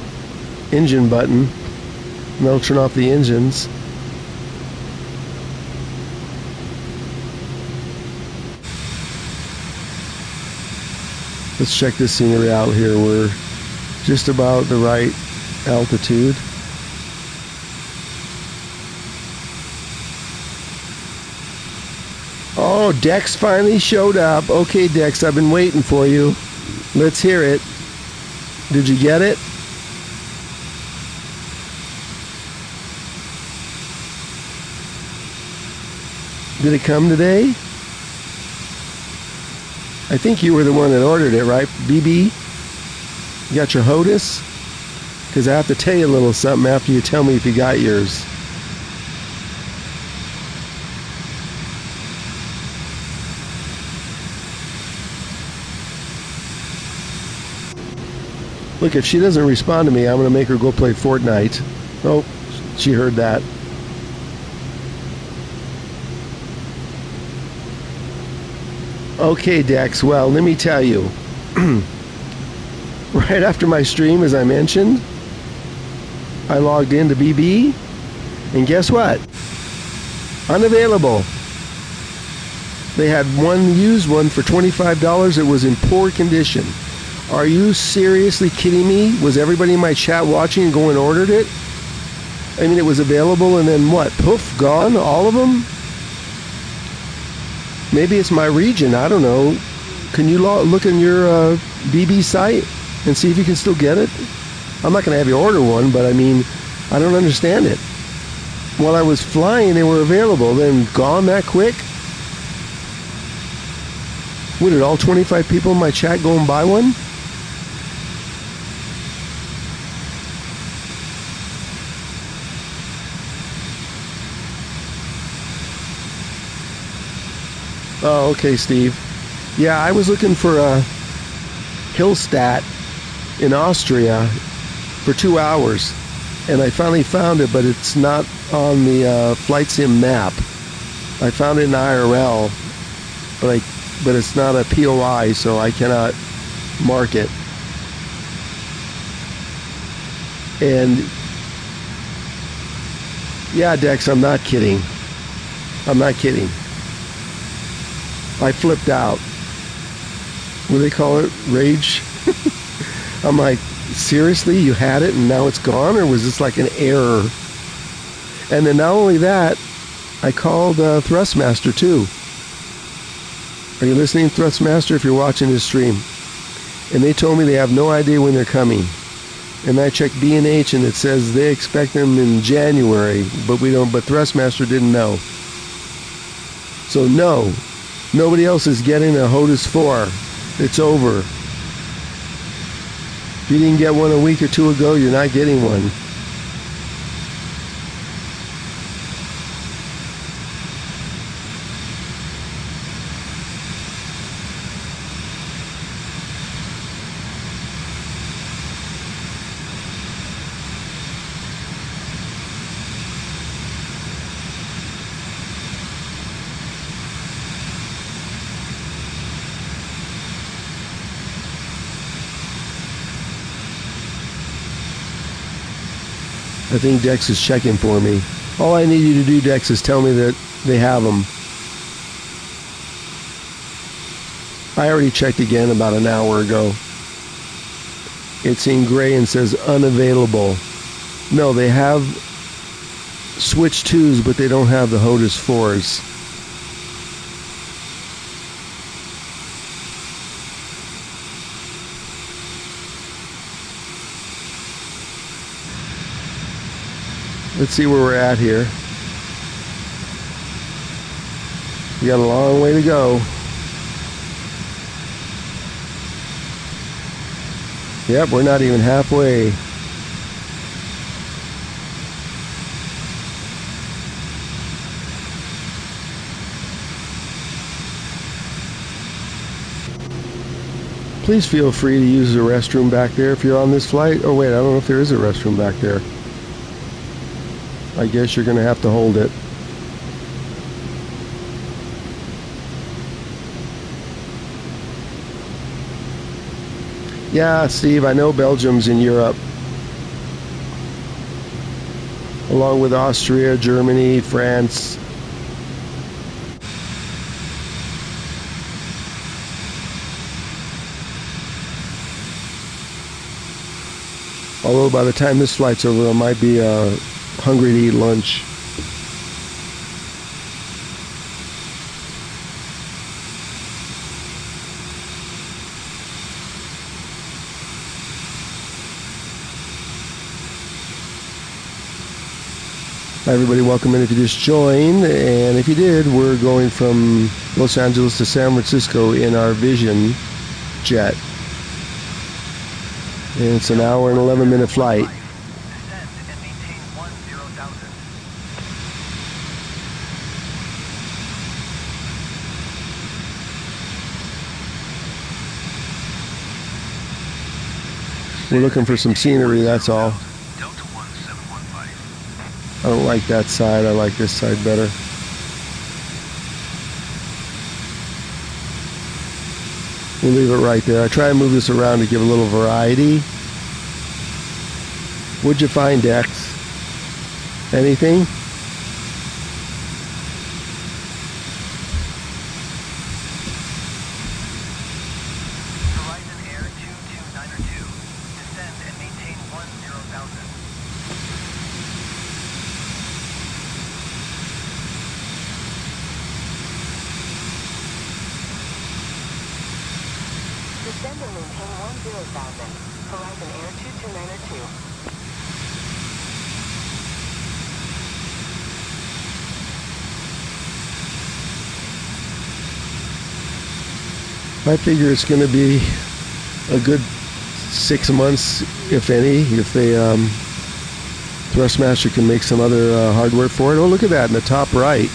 engine button, and that'll turn off the engines. Let's check this scenery out here. We're just about the right altitude. Oh, Dex finally showed up. Okay, Dex, I've been waiting for you. Let's hear it. Did you get it? Did it come today? I think you were the one that ordered it, right, BB? You got your HOTUS? Because I have to tell you a little something after you tell me if you got yours. Look, if she doesn't respond to me, I'm going to make her go play Fortnite. Oh, she heard that. Okay, Dex, well, let me tell you. Right after my stream, as I mentioned, I logged into BB, and guess what? Unavailable. They had one used one for $25. It was in poor condition. Are you seriously kidding me? Was everybody in my chat watching and going and ordered it? I mean, it was available and then what? Poof, gone? All of them? Maybe it's my region. I don't know. Can you look in your BB site and see if you can still get it? I'm not going to have you order one, but I mean, I don't understand it. While I was flying, they were available. Then gone that quick? What, did all 25 people in my chat go and buy one? Oh, okay, Steve. Yeah, I was looking for a Hillstatt in Austria for 2 hours, and I finally found it, but it's not on the flight sim map. I found it in IRL, but it's not a POI, so I cannot mark it. And yeah, Dex, I'm not kidding. I'm not kidding. I flipped out. What do they call it? Rage? I'm like, seriously? You had it and now it's gone? Or was this like an error? And then not only that, I called Thrustmaster too. Are you listening, Thrustmaster, if you're watching this stream? And they told me they have no idea when they're coming. And I checked B&H and it says they expect them in January, but Thrustmaster didn't know. So no. Nobody else is getting a HOTUS 4. It's over. If you didn't get one a week or two ago, you're not getting one. I think Dex is checking for me. All I need you to do, Dex, is tell me that they have them. I already checked again about an hour ago. It's in gray and says unavailable. No, they have Switch 2s, but they don't have the HOTAS 4s. Let's see where we're at here. We got a long way to go. Yep, we're not even halfway. Please feel free to use the restroom back there if you're on this flight. Oh wait, I don't know if there is a restroom back there. I guess you're going to have to hold it. Yeah, Steve, I know Belgium's in Europe. Along with Austria, Germany, France. Although by the time this flight's over, I might be hungry to eat lunch. Hi everybody, welcome in if you just joined, and if you did, we're going from Los Angeles to San Francisco in our Vision jet. And it's an hour and 11-minute flight. Descend and maintain 10,000. We're looking for some scenery, that's all. Delta 1715. I don't like that side, I like this side better. We'll leave it right there. I try to move this around to give a little variety. What'd you find, Dex? Anything? Horizon Air 2292. Descend and maintain 10,000. Descend and maintain 10,000. Horizon Air 2292. I figure it's going to be a good 6 months, if any, if they Thrustmaster can make some other hardware for it. Oh, look at that in the top right.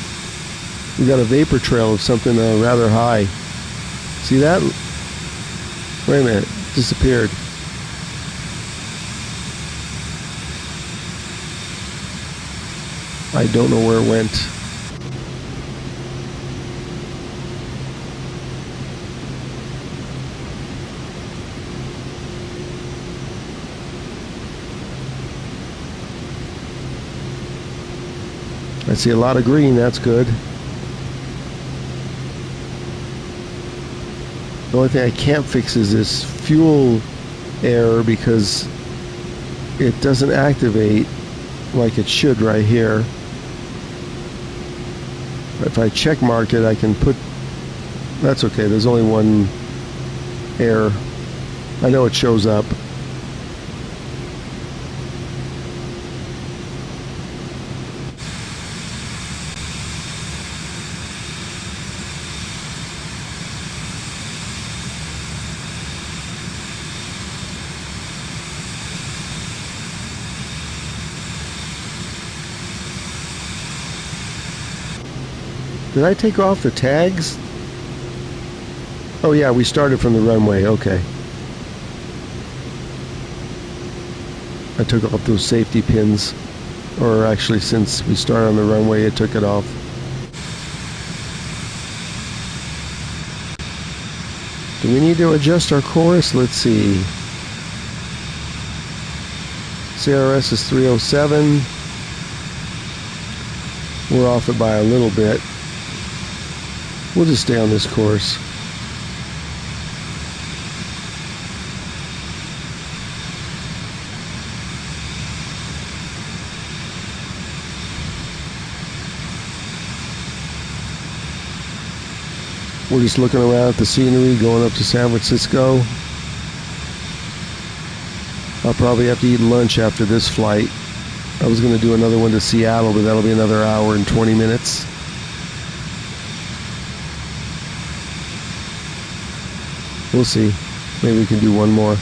We got a vapor trail of something rather high. See that? Wait a minute, disappeared. I don't know where it went. I see a lot of green, that's good. The only thing I can't fix is this fuel error because it doesn't activate like it should right here. If I check mark it, I can put... That's okay, there's only one error. I know it shows up. Did I take off the tags? Oh yeah, we started from the runway, okay. I took off those safety pins. Or actually, since we started on the runway, it took it off. Do we need to adjust our course? Let's see. CRS is 307. We're off it by a little bit. We'll just stay on this course. We're just looking around at the scenery, going up to San Francisco. I'll probably have to eat lunch after this flight. I was going to do another one to Seattle, but that'll be another hour and 20 minutes. We'll see. Maybe we can do one more.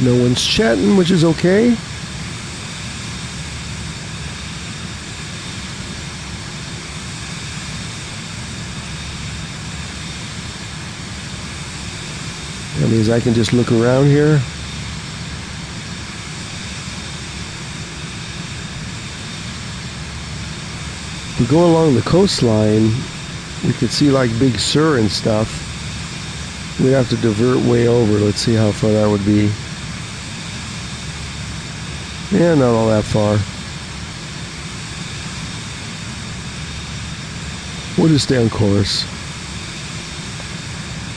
No one's chatting, which is okay. That means I can just look around here. If we go along the coastline, we could see like Big Sur and stuff. We'd have to divert way over. Let's see how far that would be. Yeah, not all that far. We'll just stay on course.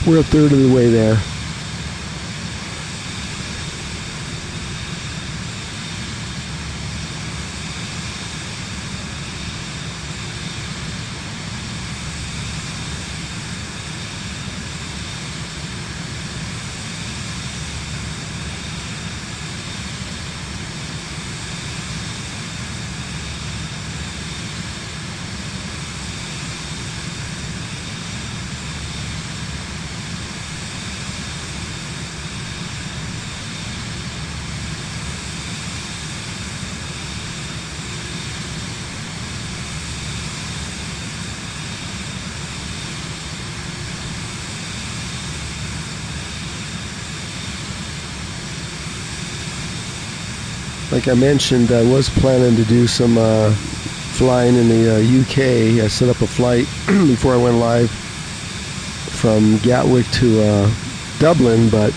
We're a third of the way there. Like I mentioned, I was planning to do some flying in the UK. I set up a flight before I went live from Gatwick to Dublin, but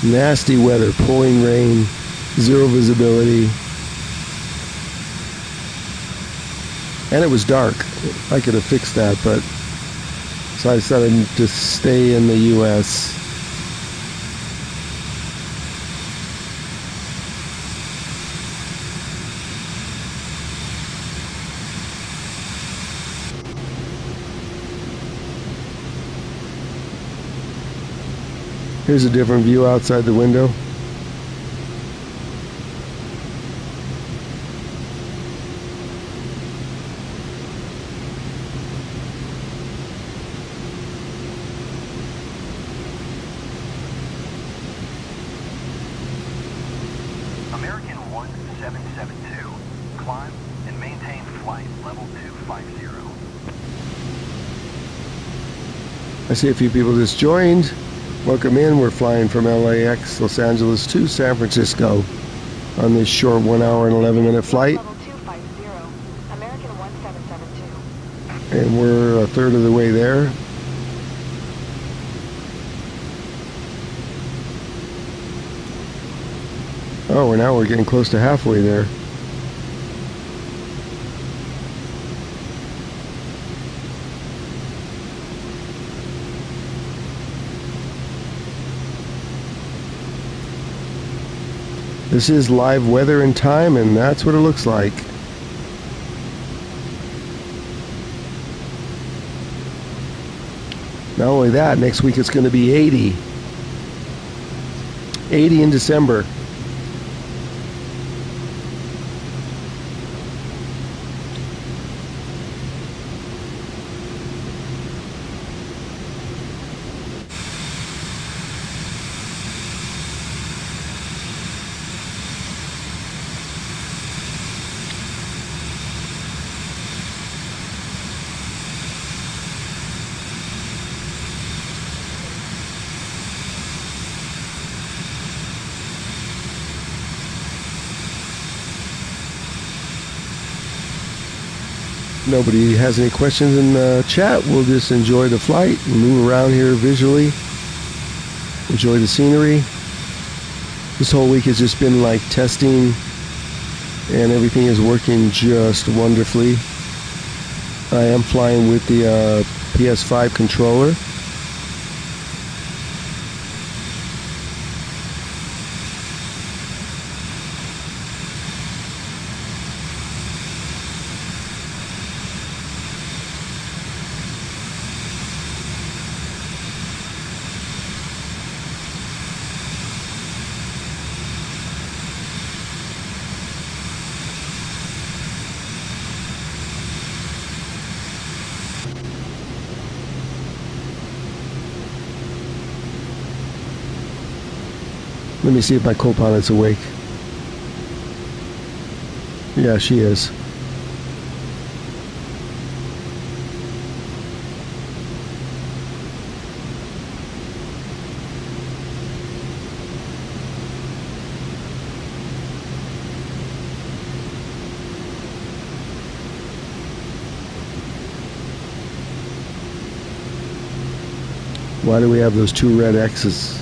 nasty weather, pouring rain, zero visibility, and it was dark. I could have fixed that, but so I decided to stay in the US. Here's a different view outside the window. American 1772, climb and maintain flight level 250. I see a few people just joined. Welcome in. We're flying from LAX, Los Angeles to San Francisco on this short 1 hour and 11-minute flight. Level 250, American 1772. And we're a third of the way there. Oh, now we're getting close to halfway there. This is live weather and time, and that's what it looks like. Not only that, next week it's going to be 80. 80 in December. nobody has any questions in the chat, we'll just enjoy the flight and move around here visually. Enjoy the scenery. This whole week has just been like testing, and everything is working just wonderfully. I am flying with the PS5 controller. Let me see if my co-pilot's awake. Yeah, she is. Why do we have those two red X's?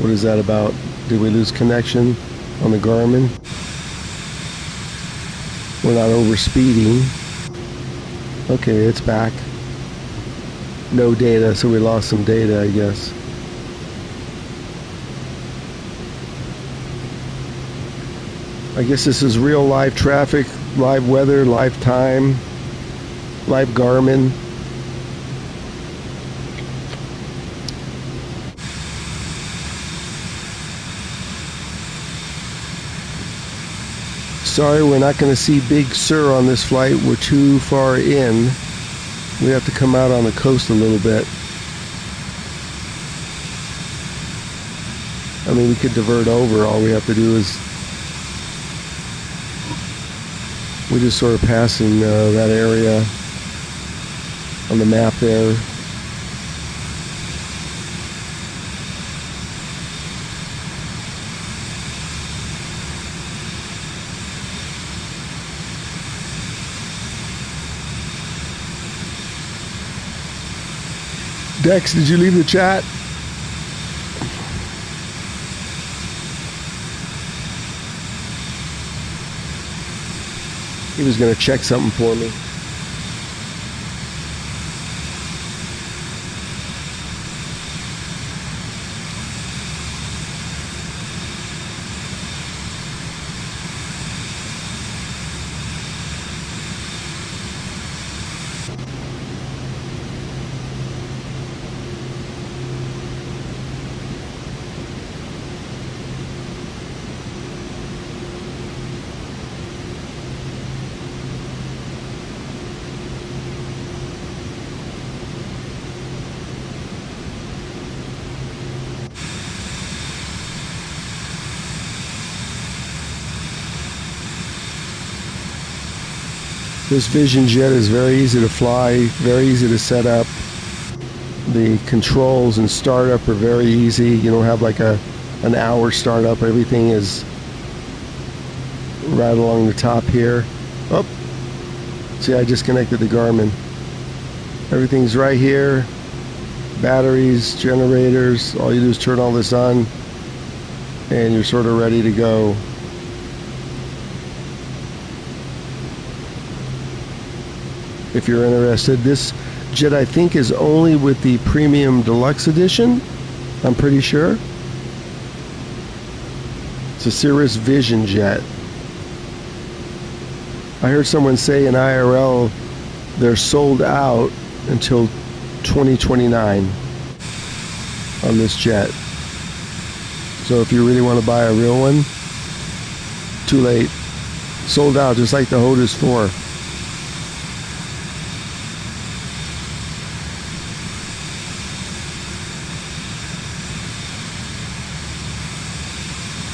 What is that about? Did we lose connection on the Garmin? We're not over speeding. Okay, it's back. No data, so we lost some data, I guess. I guess this is real live traffic, live weather, live time, live Garmin. Sorry, we're not going to see Big Sur on this flight. We're too far in. We have to come out on the coast a little bit. I mean, we could divert over. All we have to do is... we're just sort of passing that area on the map there. Dex, did you leave the chat? He was going to check something for me. This Vision Jet is very easy to fly, very easy to set up. The controls and startup are very easy. You don't have like an hour startup. Everything is right along the top here. Oh, see, I disconnected the Garmin. Everything's right here. Batteries, generators. All you do is turn all this on and you're sort of ready to go. If you're interested, this jet I think is only with the Premium Deluxe Edition. I'm pretty sure. It's a Cirrus Vision Jet. I heard someone say in IRL they're sold out until 2029 on this jet. So if you really want to buy a real one, too late. Sold out, just like the Hodis 4.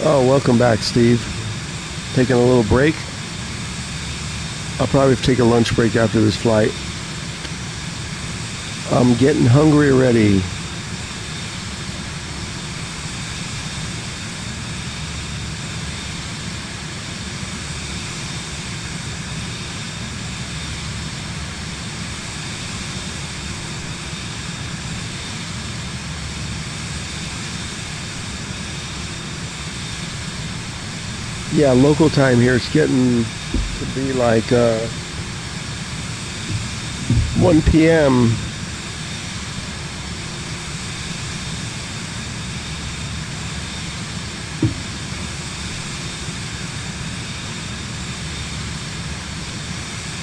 Oh, welcome back, Steve. Taking a little break. I'll probably take a lunch break after this flight. I'm getting hungry already. Yeah, local time here, it's getting to be like 1 p.m.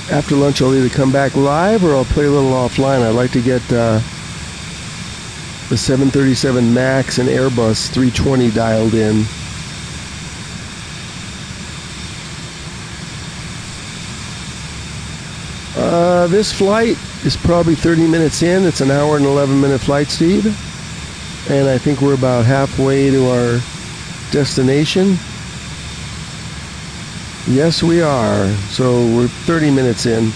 After lunch, I'll either come back live or I'll play a little offline. I'd like to get the 737 MAX and Airbus 320 dialed in. This flight is probably 30 minutes in. It's an hour and 11-minute flight, Steve. And I think we're about halfway to our destination. Yes, we are. So we're 30 minutes in.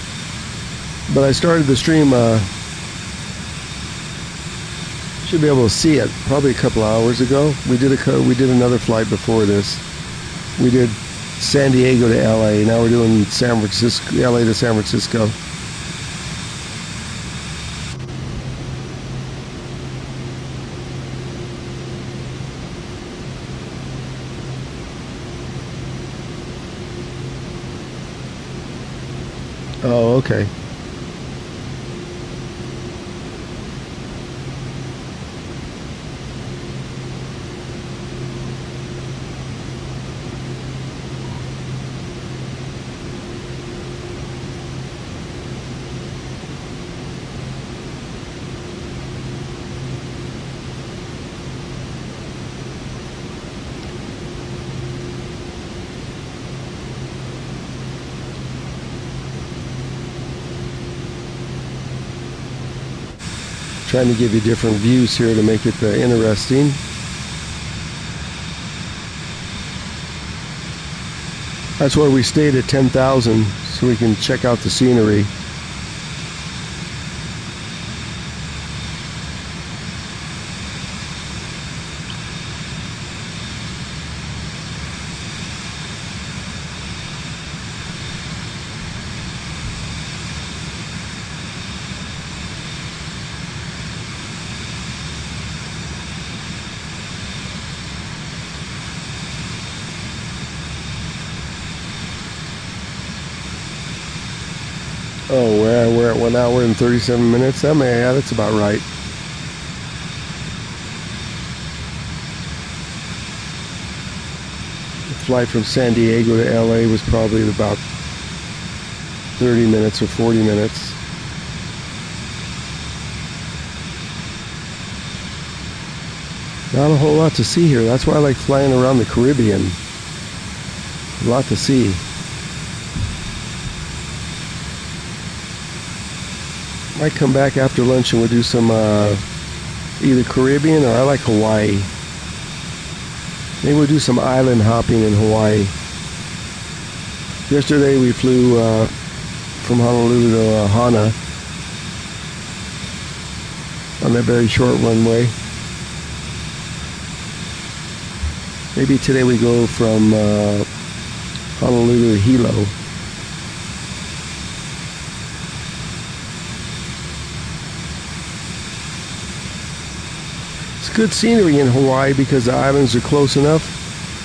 But I started the stream, should be able to see it, probably a couple hours ago. We did another flight before this. We did San Diego to LA. Now we're doing San Francisco, LA to San Francisco. Oh, okay. Trying to give you different views here to make it interesting. That's why we stayed at 10,000, so we can check out the scenery. Oh, we're at 1 hour and 37 minutes. Yeah, that's about right. The flight from San Diego to LA was probably about 30 minutes or 40 minutes. Not a whole lot to see here. That's why I like flying around the Caribbean. A lot to see. Might come back after lunch and we'll do some either Caribbean or I like Hawaii. Maybe we'll do some island hopping in Hawaii. Yesterday we flew from Honolulu to Hana on that very short runway. Maybe today we go from Honolulu to Hilo. Good scenery in Hawaii because the islands are close enough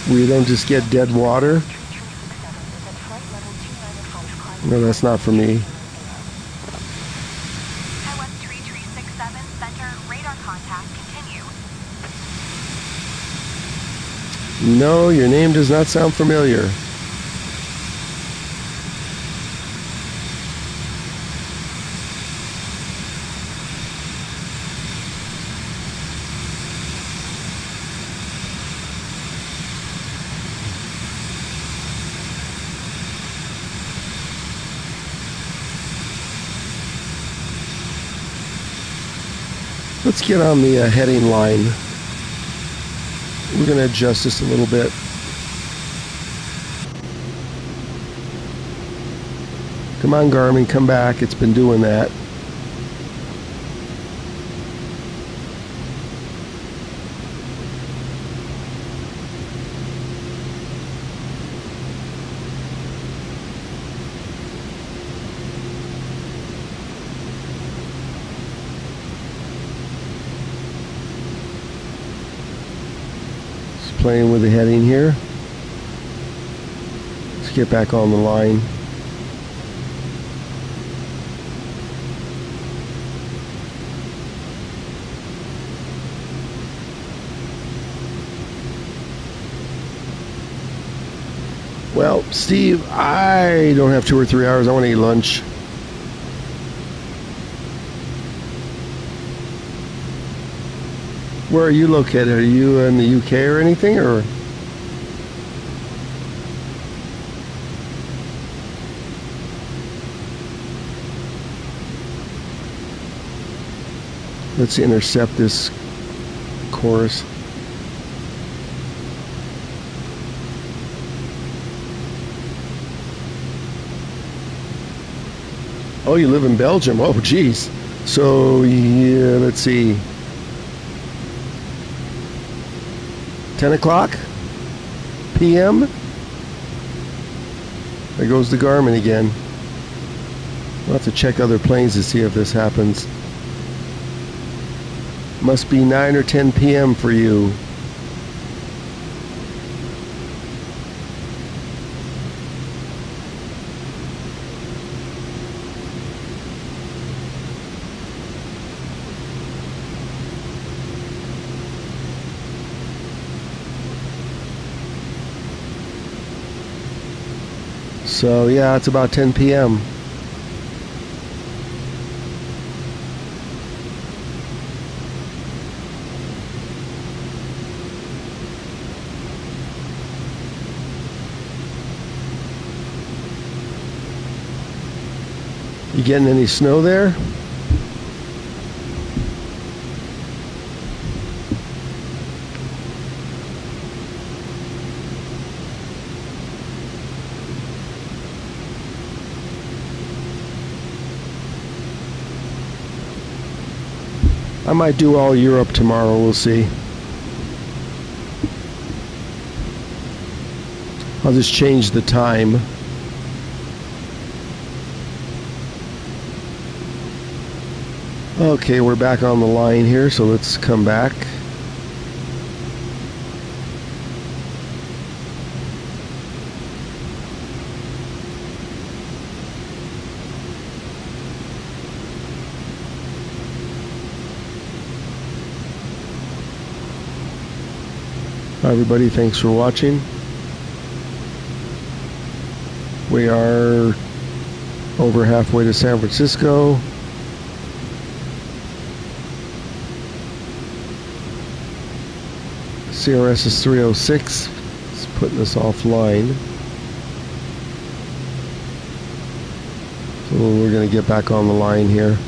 where you don't just get dead water. No, that's not for me. Taiwan 3367, center, radar contact, continue. No, your name does not sound familiar. Let's get on the heading line. We're going to adjust this a little bit. Come on, Garmin, come back. It's been doing that. Playing with the heading here. get back on the line. Well, Steve, I don't have 2 or 3 hours. I want to eat lunch. Where are you located? Are you in the UK or anything, or? Let's intercept this course. Oh, you live in Belgium. Oh, geez. So, yeah, let's see. 10 o'clock p.m. There goes the Garmin again. We'll have to check other planes to see if this happens. Must be 9 or 10 p.m. for you. So yeah, it's about 10 p.m. You getting any snow there? I might do all Europe tomorrow, we'll see. I'll just change the time. Okay, we're back on the line here, so let's come back. Hi everybody, thanks for watching. We are over halfway to San Francisco. CRS is 306. It's putting us offline. So we're going to get back on the line here.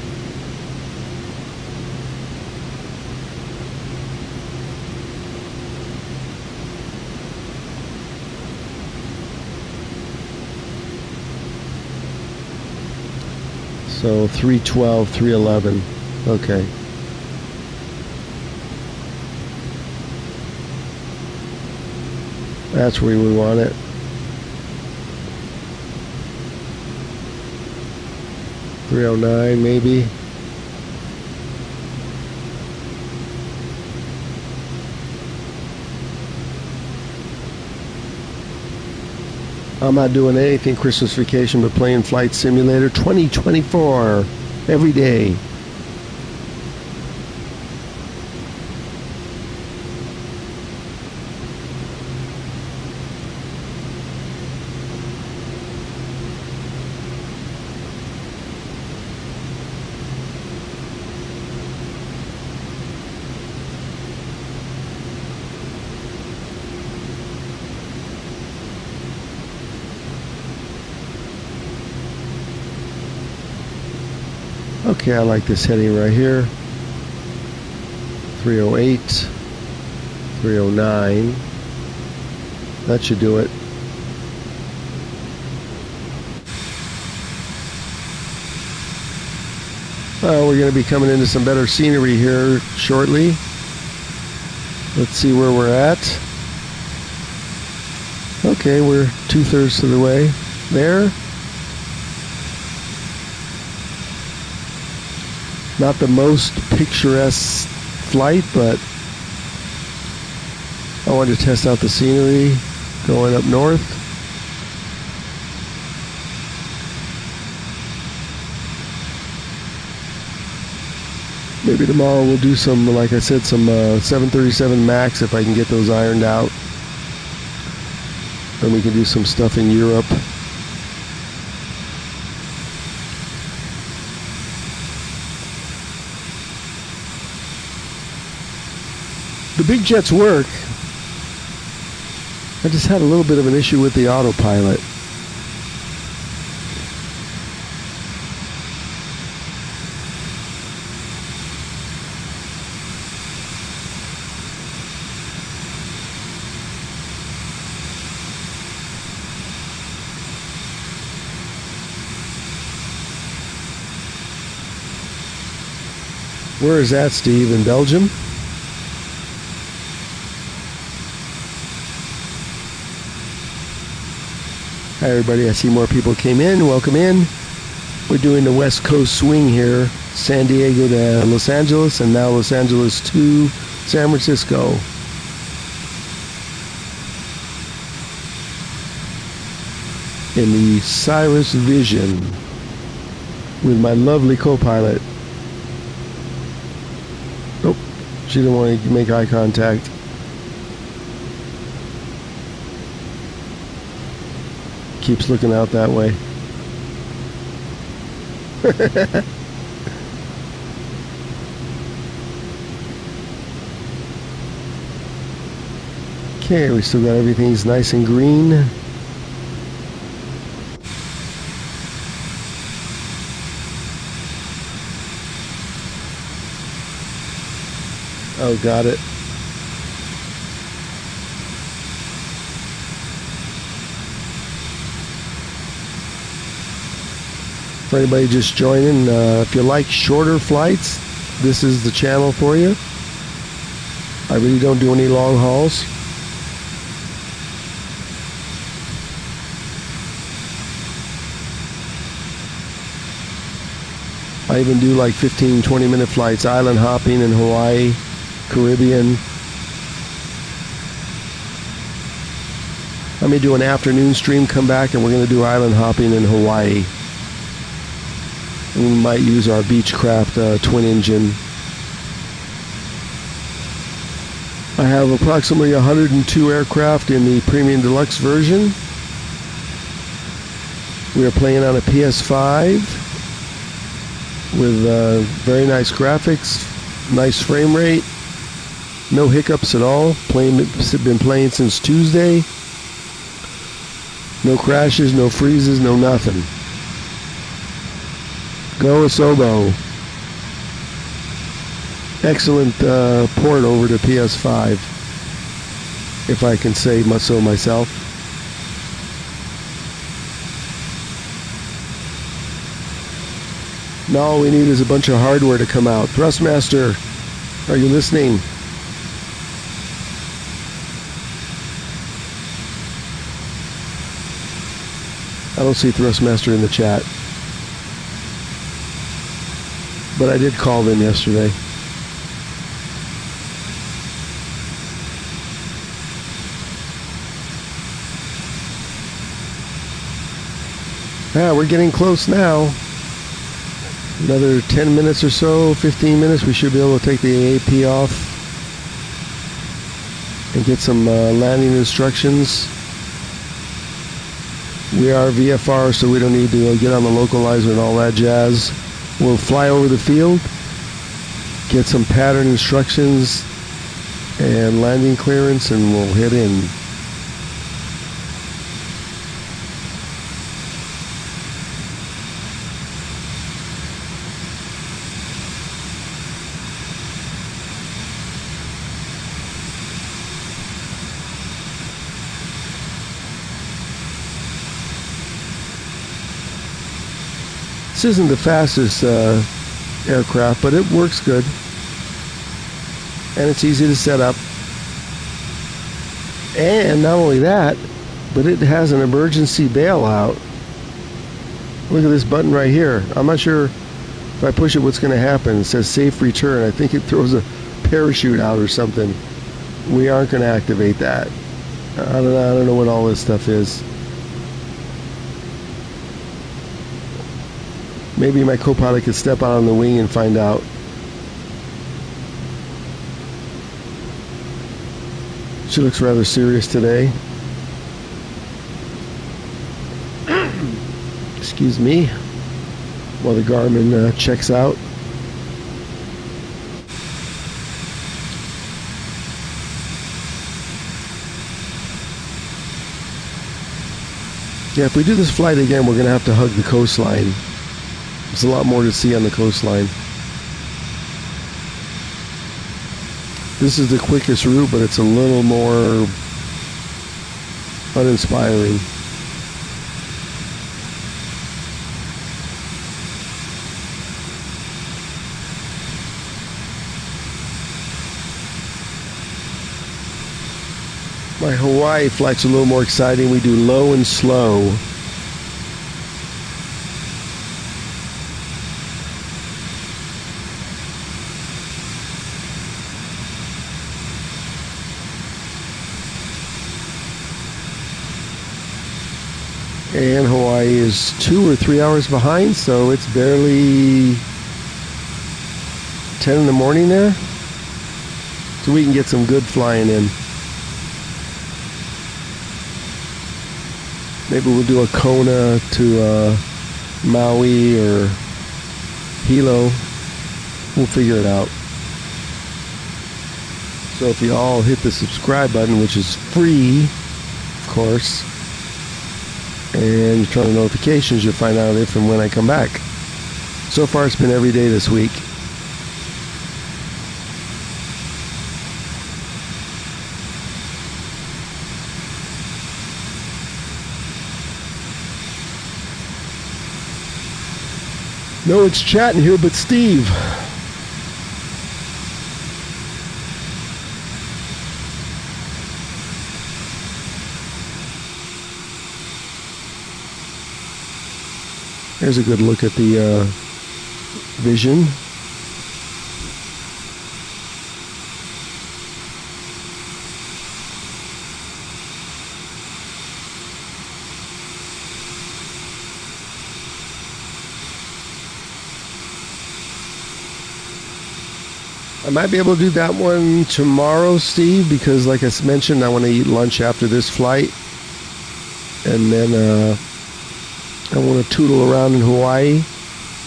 So 312, 311. Okay. That's where we want it. $309 maybe. I'm not doing anything Christmas vacation but playing Flight Simulator 2024 every day. Okay, I like this heading right here. 308, 309. That should do it. We're going to be coming into some better scenery here shortly. Let's see where we're at. Okay, we're 2/3 of the way there. Not the most picturesque flight, but I wanted to test out the scenery going up north. Maybe tomorrow we'll do some, like I said, some 737 MAX if I can get those ironed out. Then we can do some stuff in Europe. The big jets work. I just had a little bit of an issue with the autopilot. Where is that, Steve? In Belgium? Hi, everybody. I see more people came in. Welcome in. We're doing the West Coast swing here. San Diego to Los Angeles, and now Los Angeles to San Francisco. In the Cirrus Vision with my lovely co-pilot. Nope, she didn't want to make eye contact. Keeps looking out that way. Okay, we still got everything's nice and green. Oh, got it. For anybody just joining, if you like shorter flights, this is the channel for you. I really don't do any long hauls. I even do like 15, 20-minute flights, island hopping in Hawaii, Caribbean. I may do an afternoon stream, come back, and we're going to do island hopping in Hawaii. We might use our Beechcraft twin engine. I have approximately 102 aircraft in the Premium Deluxe version. We are playing on a PS5 with very nice graphics, nice frame rate, no hiccups at all. Been playing since Tuesday. No crashes, no freezes, no nothing. Go Asobo. Excellent port over to PS5, if I can say so myself. Now all we need is a bunch of hardware to come out. Thrustmaster, are you listening? I don't see Thrustmaster in the chat. But I did call them yesterday. Yeah, we're getting close now. Another 10 minutes or so, 15 minutes, we should be able to take the AAP off and get some landing instructions. We are VFR, so we don't need to get on the localizer and all that jazz. We'll fly over the field, get some pattern instructions and landing clearance, and we'll head in. This isn't the fastest aircraft, but it works good. And it's easy to set up. And not only that, but it has an emergency bailout. Look at this button right here. I'm not sure if I push it what's going to happen. It says safe return. I think it throws a parachute out or something. We aren't going to activate that. I don't know what all this stuff is. Maybe my co-pilot could step out on the wing and find out. She looks rather serious today. Excuse me, while the Garmin checks out. Yeah, if we do this flight again, we're going to have to hug the coastline. There's a lot more to see on the coastline. This is the quickest route, but it's a little more uninspiring. My Hawaii flight's a little more exciting. We do low and slow. And Hawaii is 2 or 3 hours behind, so it's barely 10 in the morning there. So we can get some good flying in. Maybe we'll do a Kona to Maui or Hilo. We'll figure it out. So if you all hit the subscribe button, which is free, of course, and you turn on notifications, you'll find out if and when I come back. So far it's been every day this week. No, it's chatting here, but Steve. There's a good look at the vision. I might be able to do that one tomorrow, Steve, because like I mentioned, I want to eat lunch after this flight. And then I want to tootle around in Hawaii.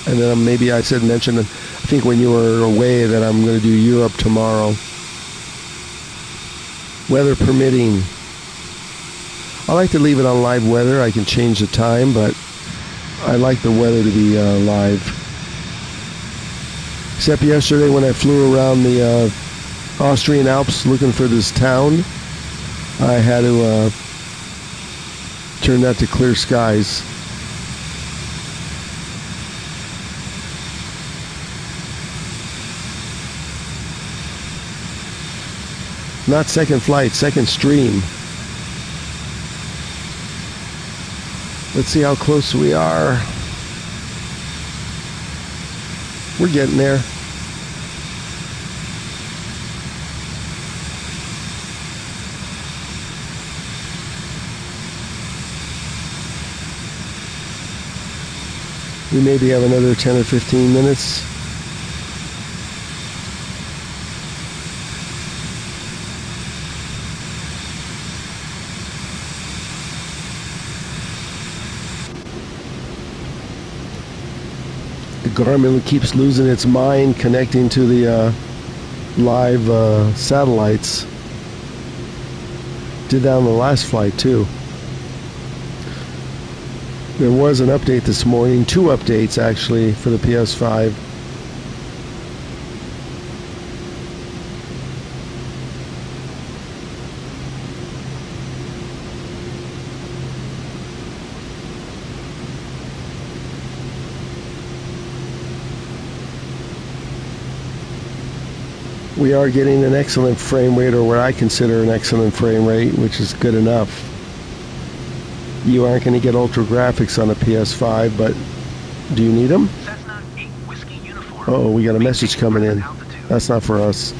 And then maybe I mentioned, I think when you were away, that I'm going to do Europe tomorrow. Weather permitting. I like to leave it on live weather. I can change the time, but I like the weather to be live. Except yesterday when I flew around the Austrian Alps looking for this town, I had to turn that to clear skies. Not second flight, second stream. Let's see how close we are. We're getting there. We maybe have another 10 or 15 minutes. The Garmin keeps losing its mind connecting to the live satellites. Did that on the last flight too. There was an update this morning, 2 updates actually for the PS5. We are getting an excellent frame rate, or what I consider an excellent frame rate, which is good enough. You aren't going to get ultra graphics on a PS5, but do you need them? Oh, we got a message coming in. That's not for us.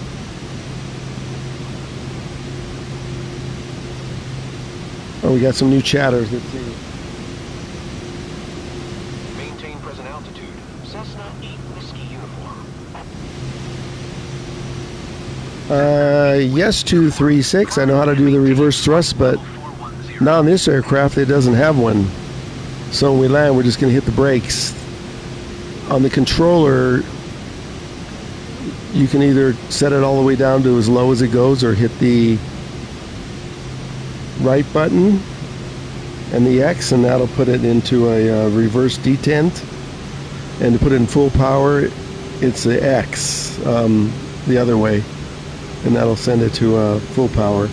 Oh, we got some new chatters. Let's see. Maintain present altitude. Cessna 8 Whiskey Uniform. Yes, 236. I know how to do the reverse thrust, but not on this aircraft. It doesn't have one. So when we land, we're just going to hit the brakes. On the controller, you can either set it all the way down to as low as it goes or hit the right button and the X, and that'll put it into a reverse detent. And to put it in full power, it's the X, the other way, and that'll send it to full power.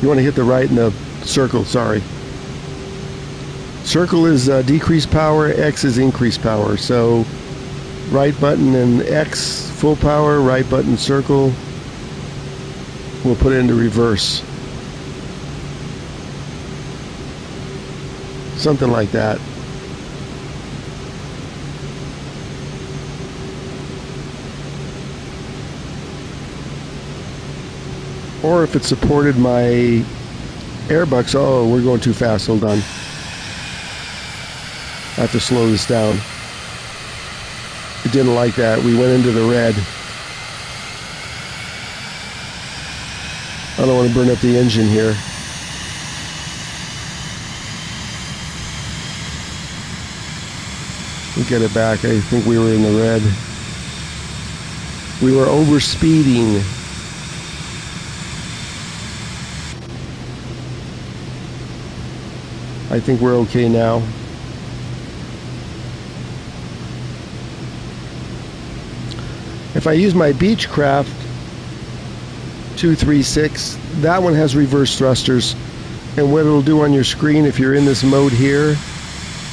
You want to hit the right and the circle, sorry. Circle is decreased power, X is increased power. So right button and X, full power, right button, circle. We'll put it into reverse. Something like that. Or if it supported my airbucks, oh, we're going too fast, hold on. I have to slow this down. It didn't like that. We went into the red. I don't want to burn up the engine here. We'll get it back. I think we were in the red. We were over speeding. I think we're okay now. If I use my Beechcraft 236, that one has reverse thrusters, and what it'll do on your screen, if you're in this mode here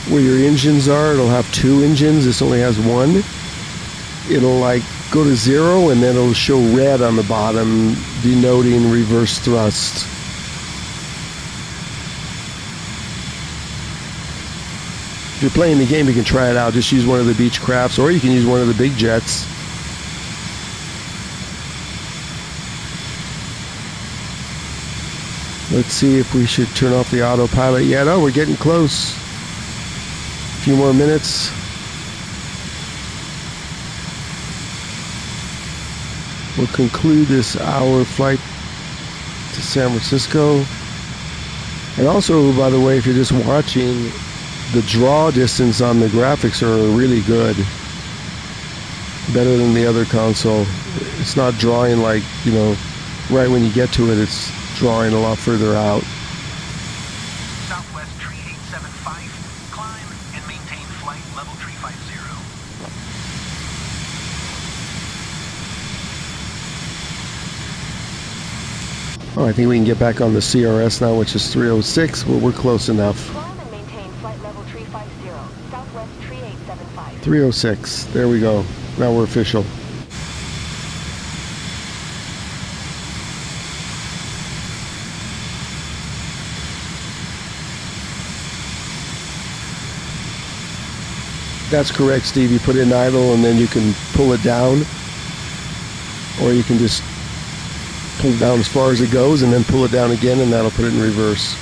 where your engines are, it'll have two engines. This only has one. It'll like go to 0 and then it'll show red on the bottom denoting reverse thrust. If you're playing the game, you can try it out. Just use one of the Beechcrafts, or you can use one of the big jets. Let's see if we should turn off the autopilot yet. Oh, we're getting close. A few more minutes. We'll conclude this hour flight to San Francisco. And also, by the way, if you're just watching, the draw distance on the graphics are really good. Better than the other console. It's not drawing like, you know, right when you get to it, it's drawing a lot further out. Southwest tree 875, climb and maintain flight level 350. Oh, I think we can get back on the CRS now, which is 306. Well, we're close enough. Climb and maintain flight level 350, Southwest tree 875. 306. There we go. Now we're official. That's correct, Steve. You put it in idle and then you can pull it down, or you can just pull it down as far as it goes and then pull it down again, and that'll put it in reverse.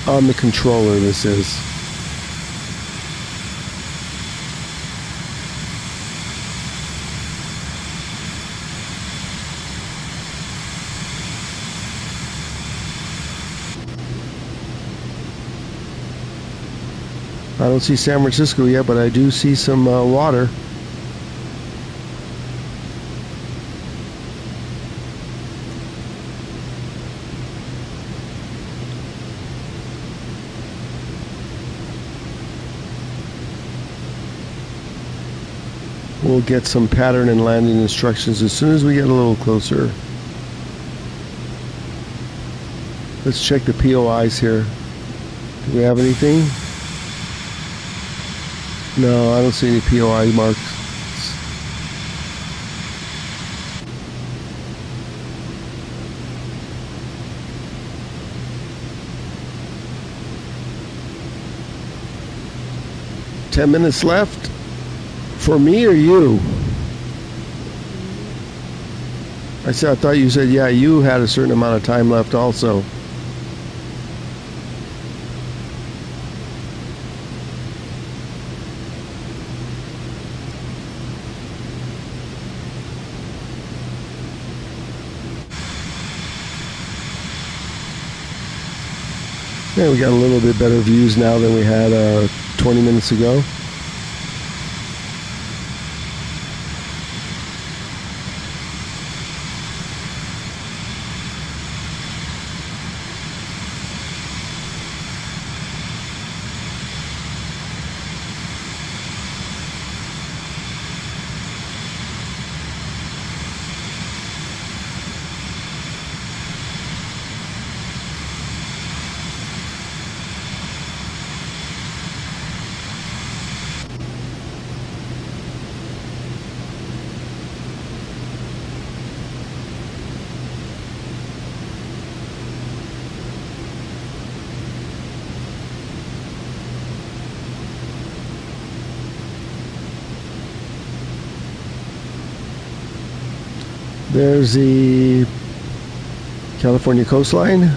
On the controller, this is. I don't see San Francisco yet, but I do see some water. We'll get some pattern and landing instructions as soon as we get a little closer. Let's check the POIs here. Do we have anything? No, I don't see any POI marks. "10 minutes left? For me or you?" I thought you said, yeah, you had a certain amount of time left also. Yeah, we got a little bit better views now than we had 20 minutes ago. There's the California coastline.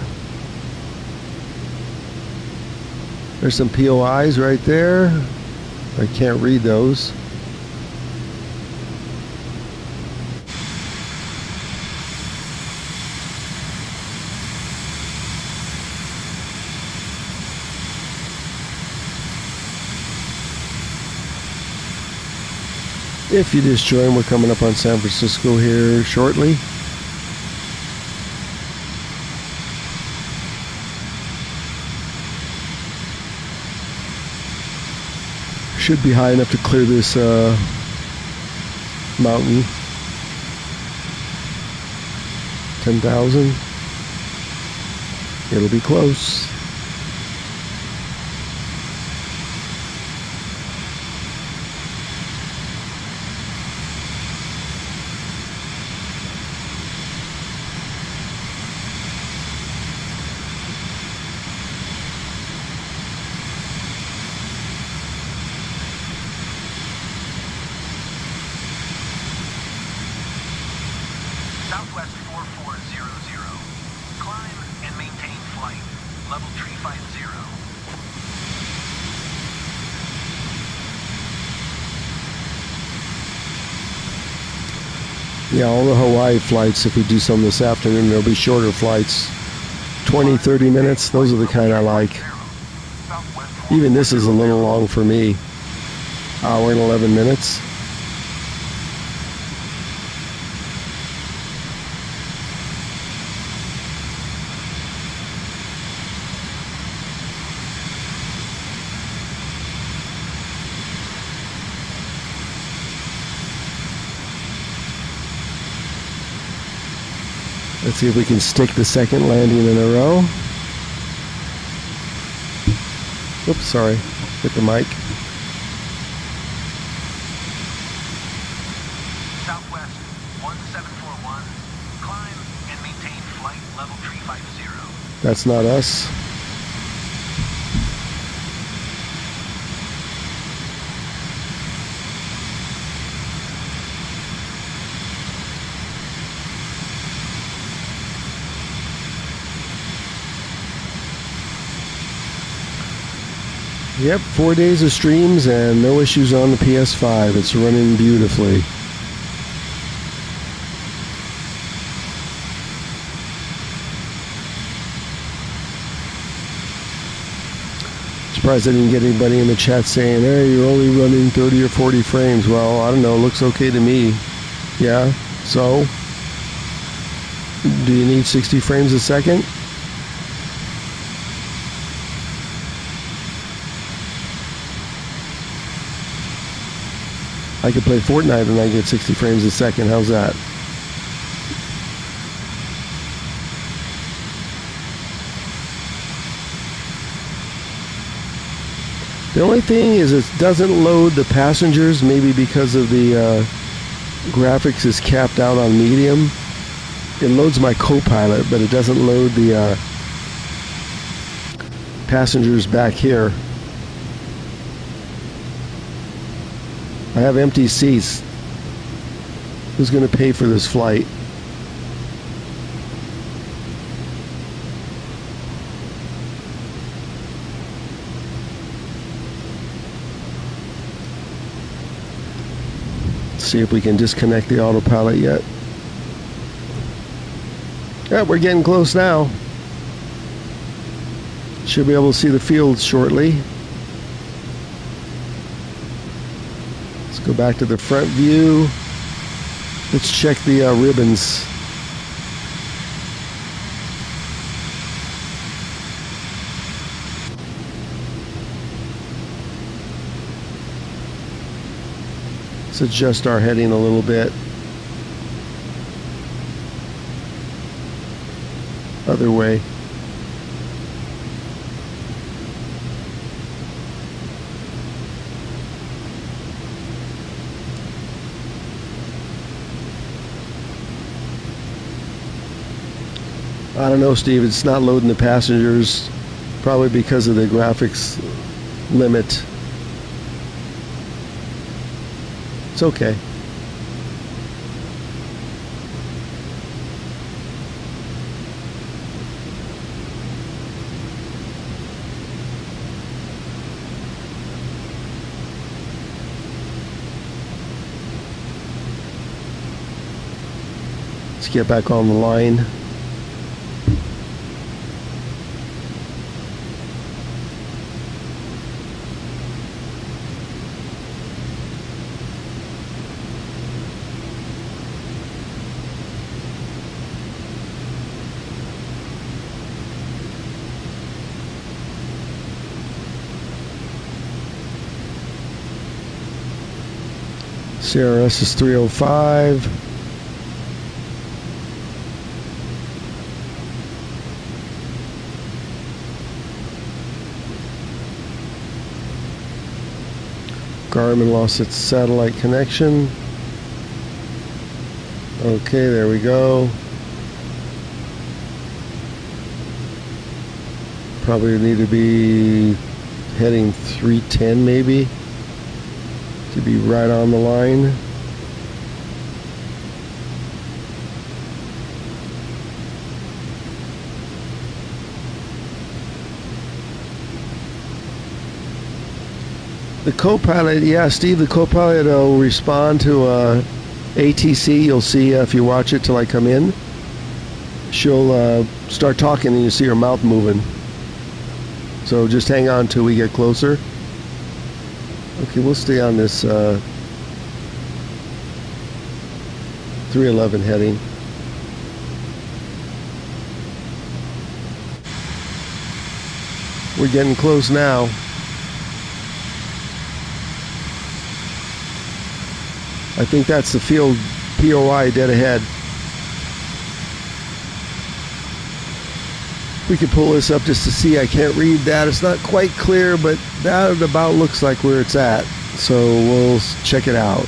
There's some POIs right there. I can't read those. If you just joined, we're coming up on San Francisco here shortly. Should be high enough to clear this mountain. 10,000. It'll be close. Southwest 4400. Climb and maintain flight. Level 350. Yeah, all the Hawaii flights, if we do some this afternoon, there'll be shorter flights. 20, 30 minutes, those are the kind I like. Even this is a little long for me. Hour and 11 minutes. Let's see if we can stick the second landing in a row. Oops, sorry. Hit the mic. Southwest 1741. Climb and maintain flight level 350. That's not us. Yep, 4 days of streams and no issues on the PS5. It's running beautifully. Surprised I didn't get anybody in the chat saying, hey, you're only running 30 or 40 frames. Well, I don't know, looks okay to me. Yeah, so? Do you need 60 frames a second? I could play Fortnite and I get 60 frames a second. How's that? The only thing is it doesn't load the passengers, maybe because of the graphics is capped out on medium. It loads my co-pilot, but it doesn't load the passengers back here. I have empty seats. Who's going to pay for this flight? Let's see if we can disconnect the autopilot yet. Yeah, we're getting close now. Should be able to see the field shortly. Let's go back to the front view. Let's check the ribbons. Let's adjust our heading a little bit. Other way. I don't know, Steve. It's not loading the passengers, probably because of the graphics limit. It's okay. Let's get back on the line. CRS is 305. Garmin lost its satellite connection. Okay, there we go. Probably need to be heading 310 maybe to be right on the line. The co-pilot, yeah, Steve, the co-pilot will respond to ATC. You'll see if you watch it till I come in. She'll start talking and you see her mouth moving. So just hang on till we get closer. Okay, we'll stay on this 311 heading. We're getting close now. I think that's the field POI dead ahead. We can pull this up just to see. I can't read that. It's not quite clear, but that about looks like where it's at. So we'll check it out.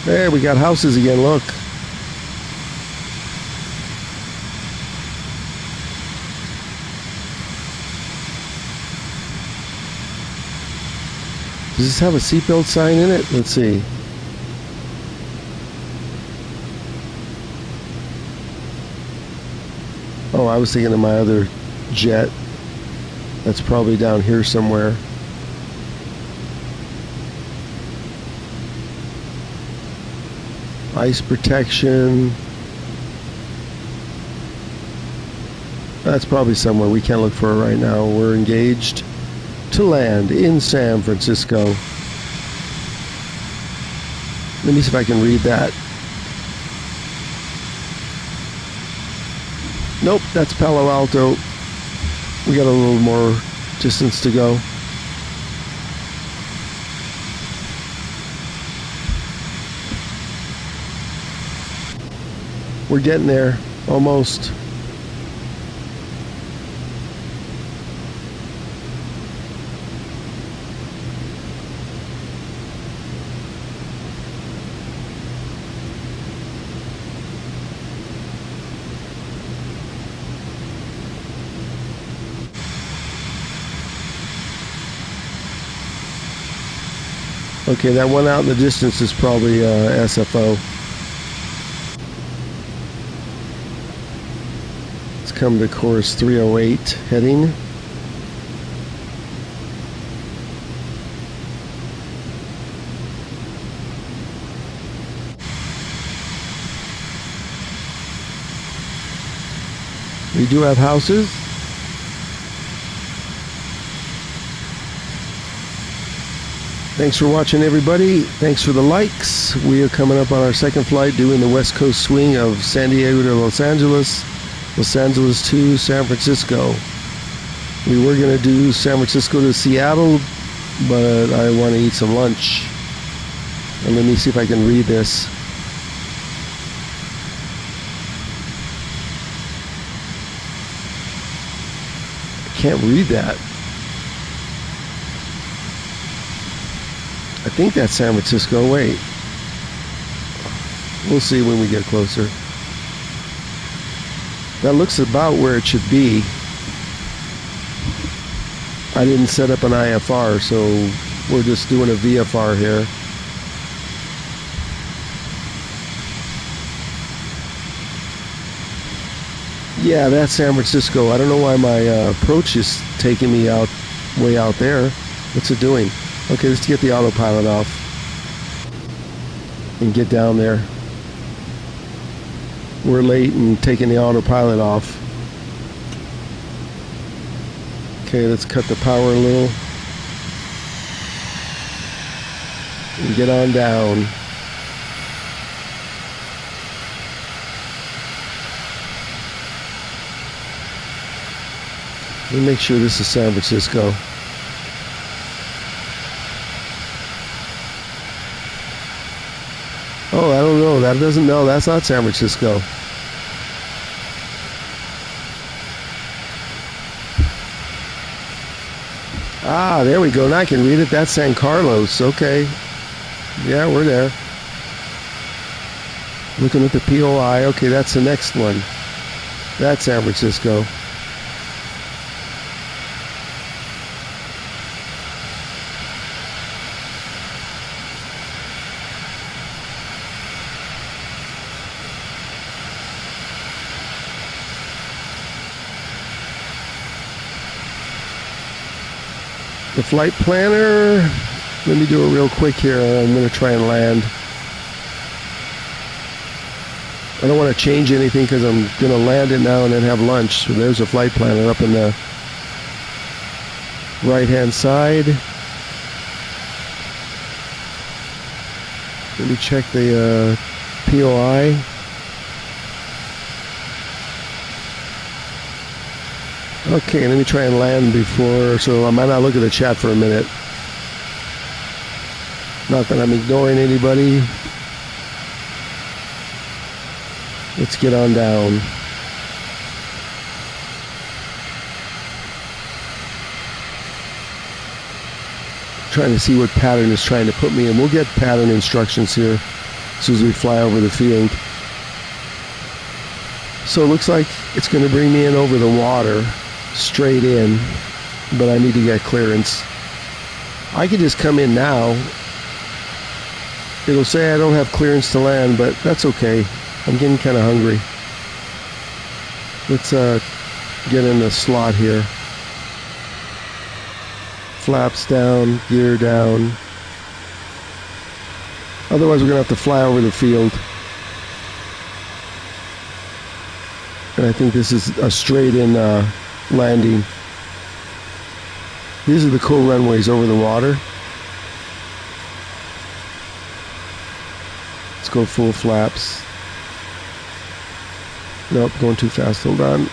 There, we got houses again, look. Does this have a seatbelt sign in it? Let's see. Oh, I was thinking of my other jet. That's probably down here somewhere. Ice protection. That's probably somewhere. We can't look for it right now. We're engaged to land in San Francisco. Let me see if I can read that. Nope, that's Palo Alto. We got a little more distance to go. We're getting there, almost. Okay, that one out in the distance is probably SFO. Let's come to course 308 heading. We do have houses. Thanks for watching, everybody. Thanks for the likes. We are coming up on our second flight doing the West Coast swing of San Diego to Los Angeles to San Francisco. We were going to do San Francisco to Seattle, but I want to eat some lunch. And let me see if I can read this. I can't read that. I think that's San Francisco. Wait. We'll see when we get closer. That looks about where it should be. I didn't set up an IFR, so we're just doing a VFR here. Yeah, that's San Francisco. I don't know why my approach is taking me out way out there. What's it doing? Okay, let's get the autopilot off and get down there. We're late and taking the autopilot off. Okay, let's cut the power a little and get on down. Let me make sure this is San Francisco. Oh, I don't know. That doesn't know. That's not San Francisco. Ah, there we go. Now I can read it. That's San Carlos. Okay. Yeah, we're there. Looking at the POI. Okay, that's the next one. That's San Francisco. The flight planner, let me do it real quick here. I'm going to try and land. I don't want to change anything because I'm going to land it now and then have lunch. So there's a flight planner up in the right-hand side. Let me check the POI. Okay, let me try and land before, so I might not look at the chat for a minute. Not that I'm ignoring anybody. Let's get on down. Trying to see what pattern is trying to put me in. We'll get pattern instructions here as soon as we fly over the field. So it looks like it's going to bring me in over the water. Straight in, but I need to get clearance. I could just come in now. It'll say I don't have clearance to land, but that's okay. I'm getting kind of hungry. Let's get in the slot here. Flaps down, gear down. Otherwise we're going to have to fly over the field. And I think this is a straight in landing. These are the cool runways over the water. Let's go full flaps. Nope, going too fast. Hold on.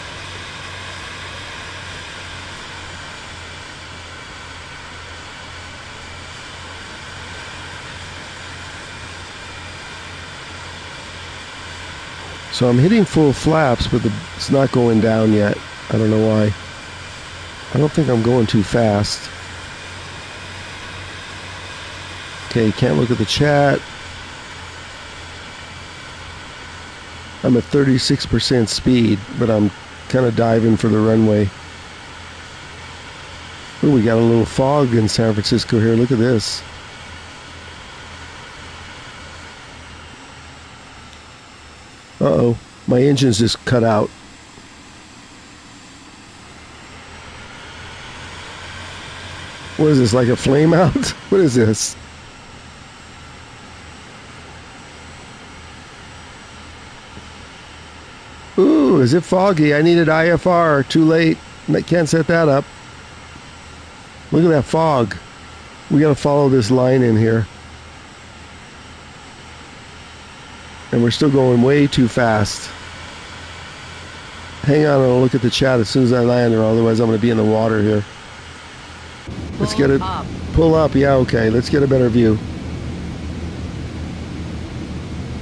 So I'm hitting full flaps, but it's not going down yet. I don't know why. I don't think I'm going too fast. Okay, can't look at the chat. I'm at 36% speed, but I'm kind of diving for the runway. Oh, we got a little fog in San Francisco here. Look at this. Uh-oh, my engine's just cut out. What is this, like a flame out? What is this? Ooh, Oh, is it foggy? I needed IFR. Too late. I can't set that up. Look at that fog. We gotta follow this line in here. And we're still going way too fast. Hang on, I'll look at the chat as soon as I land, or otherwise I'm gonna be in the water here. Let's get it. Up. Pull up. Yeah, okay. Let's get a better view.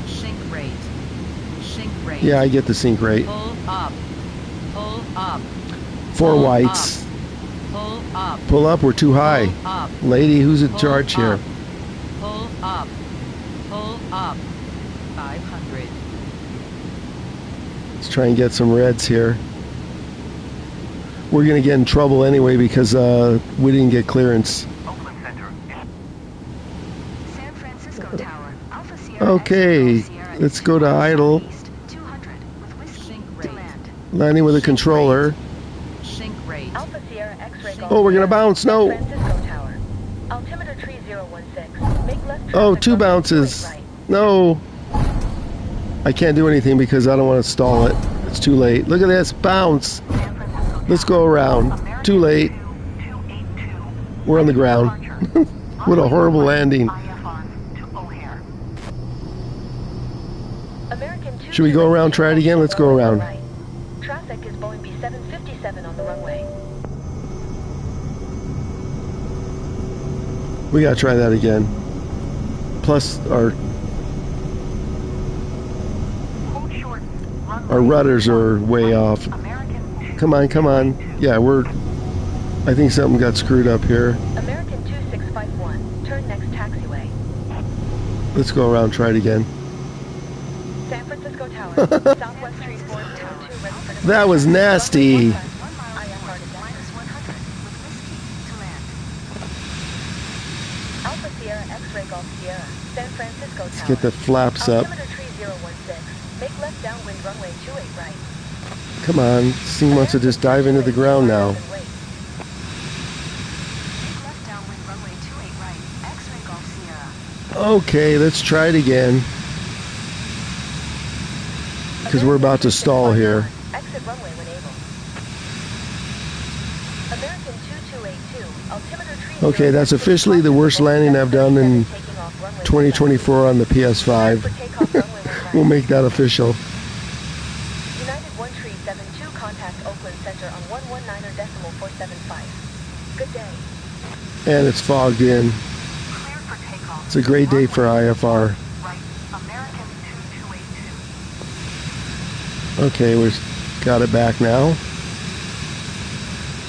Sink rate. Sink rate. Yeah, I get the sink rate. Pull up. Pull up. 4 Pull whites. Up. Pull up. Pull up. We're too high. Pull up. Lady, who's in Pull charge here? up. Pull up. Pull up. 500. Let's try and get some reds here. We're gonna get in trouble anyway because we didn't get clearance. Oakland Center. San Francisco Tower. Alpha Sierra Okay, X-Ray Golf Sierra let's is go to 2 miles idle. southeast, 200 with whiskey Sink to rate. land. Landing with a controller. Sink rate. Alpha Sierra X-ray Golf Oh, we're gonna Sierra, bounce. San No. Francisco Tower. Altimeter tree 016. Make left Oh, traffic 2 runway bounces. 28 right. No. I can't do anything because I don't want to stall it. It's too late. Look at this. Bounce. San Francisco Let's Tower. go around. Too late. 282. We're on the ground. What a horrible landing. IFR to O'Hare. American Should we go around, try it again? Let's go around. Right. Traffic is Boeing B757 on the runway. We gotta try that again. Plus Hold short. our rudders are way off. American 2. Come on, come on. Yeah, I think something got screwed up here. American 2651. Turn next taxiway. Let's go around, try it again. San Francisco Tower. Southwest Street 402 ready for departure. That was nasty. 1 mile north, minus 100 with whiskey to land. Alpha Sierra X-ray Golf Sierra. San Francisco Tower. Let's get the flaps up. Altimeter tree 016. Make left downwind runway 28 right. Come on. This thing wants to just dive into the ground now. Take left downwind runway 28 right. X-ray Golf Sierra. Okay, let's try it again. Because we're about to stall here. Exit runway when able. American 2282. Altimeter tree Okay, that's officially the worst landing I've done in 2024 on the PS5. We'll make that official. United 1372, contact Oakland Center on 119.475. Good day. And it's fogged in. Cleared for takeoff. It's a great day for IFR. Right. American 2282. Okay, we've got it back now.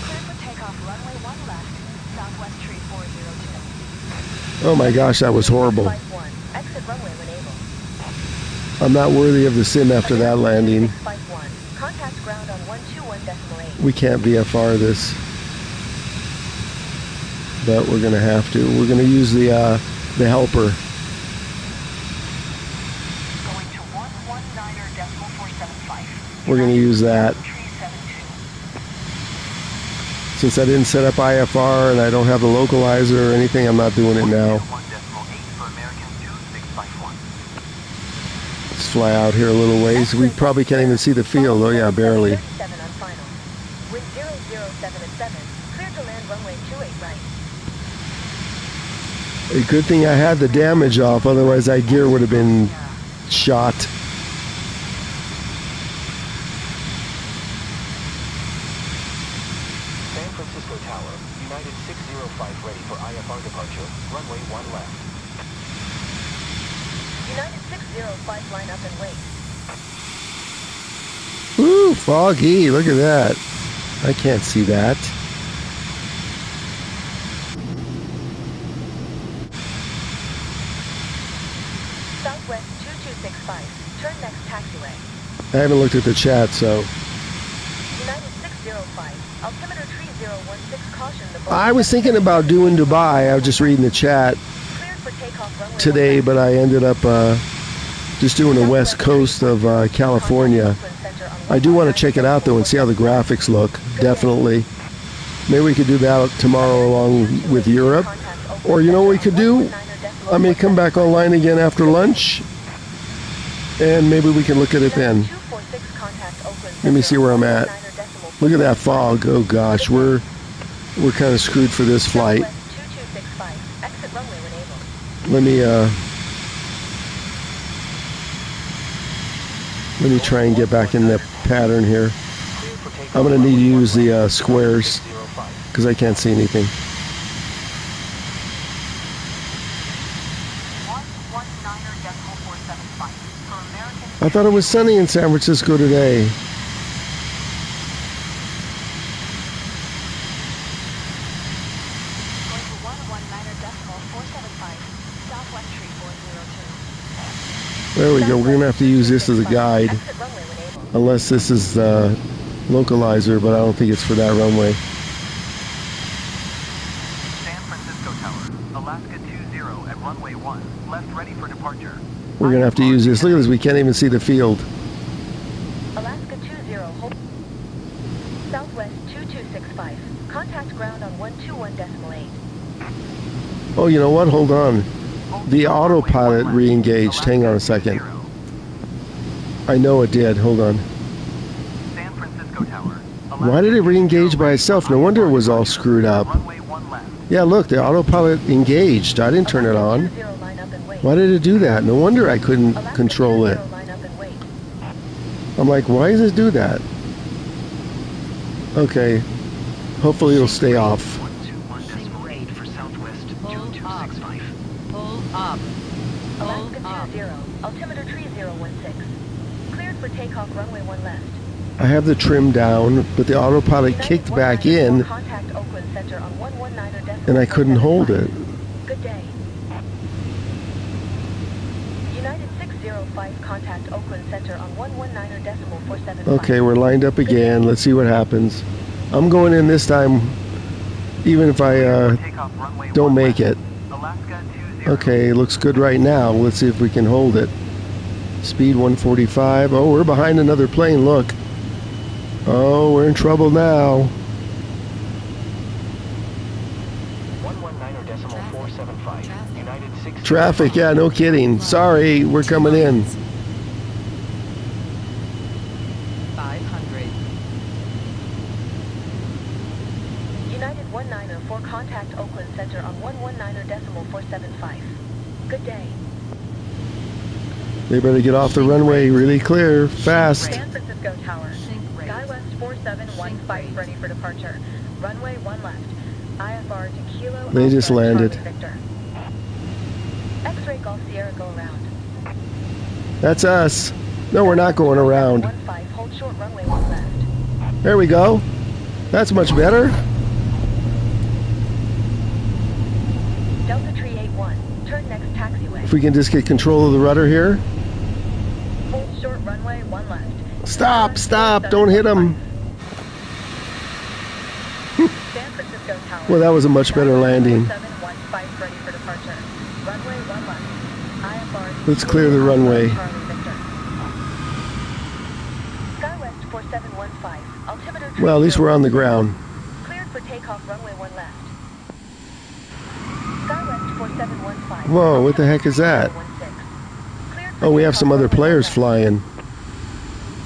Cleared for takeoff. Runway 1 left. Southwest tree 402. Oh my gosh, that was horrible. 51. Exit runway when able. I'm not worthy of the sim after that landing. 651. Contact ground on 121.8. We can't VFR this. But we're gonna have to. We're gonna use the helper. Going to 119.475. We're gonna use that. Tree 72. Since I didn't set up IFR and I don't have the localizer or anything, I'm not doing it now. 1.8 for American 2651. Let's fly out here a little ways. We probably can't even see the field. Oh yeah, barely. 37 on final. Wind 007 at 7. Clear to land runway 28 right. A good thing I had the damage off, otherwise that gear would have been shot. San Francisco Tower, United 605 ready for IFR departure, runway 1 left. United 605 line up and wait. Ooh, foggy. Look at that. I can't see that. Southwest 2265. Turn next taxiway. I haven't looked at the chat, so. United 605. Altimeter tree 016. Caution the Boeing I was thinking about doing Dubai. I was just reading the chat Cleared for takeoff runway today, 1 but I ended up just doing the west coast of California. I do want to check it out though and see how the graphics look. Definitely. Maybe we could do that tomorrow along with Europe. Or you know what we could do? I may come back online again after lunch and maybe we can look at it then. 246 contact Oakland Let me see where I'm at. Look at that fog. Oh gosh, we're kind of screwed for this flight. Exit runway when able. Let me try and get back in the pattern here. I'm going to need to use the squares because I can't see anything. 119.475 for American. I thought it was sunny in San Francisco today. Going to 119.475, Southwest Tree 402. There we go. We're going to have to use this as a guide. Exit runway when able. Unless this is the localizer, but I don't think it's for that runway. San Francisco Tower, Alaska 20 at runway 1, left ready for departure. We're going to have to use this. Look at this. We can't even see the field. Alaska 20, hold. Southwest 2265. Contact ground on 121.8. Oh, you know what? Hold on. The autopilot re-engaged. Hang on a second. I know it did. Hold on. San Francisco Tower. Why did it re-engage by itself? No wonder it was all screwed up. Runway 1 left. Yeah, look, the autopilot engaged. I didn't turn it on. Alaska 20, line up and wait. Why did it do that? No wonder I couldn't Alaska control 20, it. line up and wait. I'm like, why does it do that? Okay. Hopefully it'll stay off. 121.8 for Southwest Pull up. 2265. Pull up. Alaska Pull up. 20, altimeter tree 016. Cleared for takeoff runway 1 left. I have the trim down, but the autopilot United kicked back 194, in, Contact Oakland Center on 119.475. and I couldn't hold it. Good day. United 605, contact Oakland Center on 119.475. Okay, we're lined up again. Let's see what happens. I'm going in this time, even if I Takeoff runway don't 1 make left. it. Alaska 20. Okay, looks good right now. Let's see if we can hold it. Speed 145. Oh, we're behind another plane. Look. Oh, we're in trouble now. 119.475. United 6. Traffic, yeah, no kidding. Sorry, we're coming in. 500. United 194, contact Oakland Center on 119.475. Good day. They better get off the runway really clear, fast. San Francisco Tower. Sync rate. SkyWest 4715 ready for departure. Runway 1 left. IFR to Kilo They just Alpha, landed. Charlie Victor. X-ray Golf Sierra go around. That's us. No, we're not going around. 15, hold short runway 1 left. There we go. That's much better. Delta Tree 81, turn next taxiway. If we can just get control of the rudder here. Hold short runway 1 left. Stop, stop, don't hit him. San Francisco Tower. Well, that was a much better landing. 4715 ready for departure. Runway 1 left. IFR to Let's Kilo clear the Alpha, runway. Charlie Victor. SkyWest 4715, altimeter tree Well, at least we're on the 016. ground. Cleared for takeoff runway 1 left. SkyWest 4715. Whoa, what the heck is that? Oh, we have some other players flying.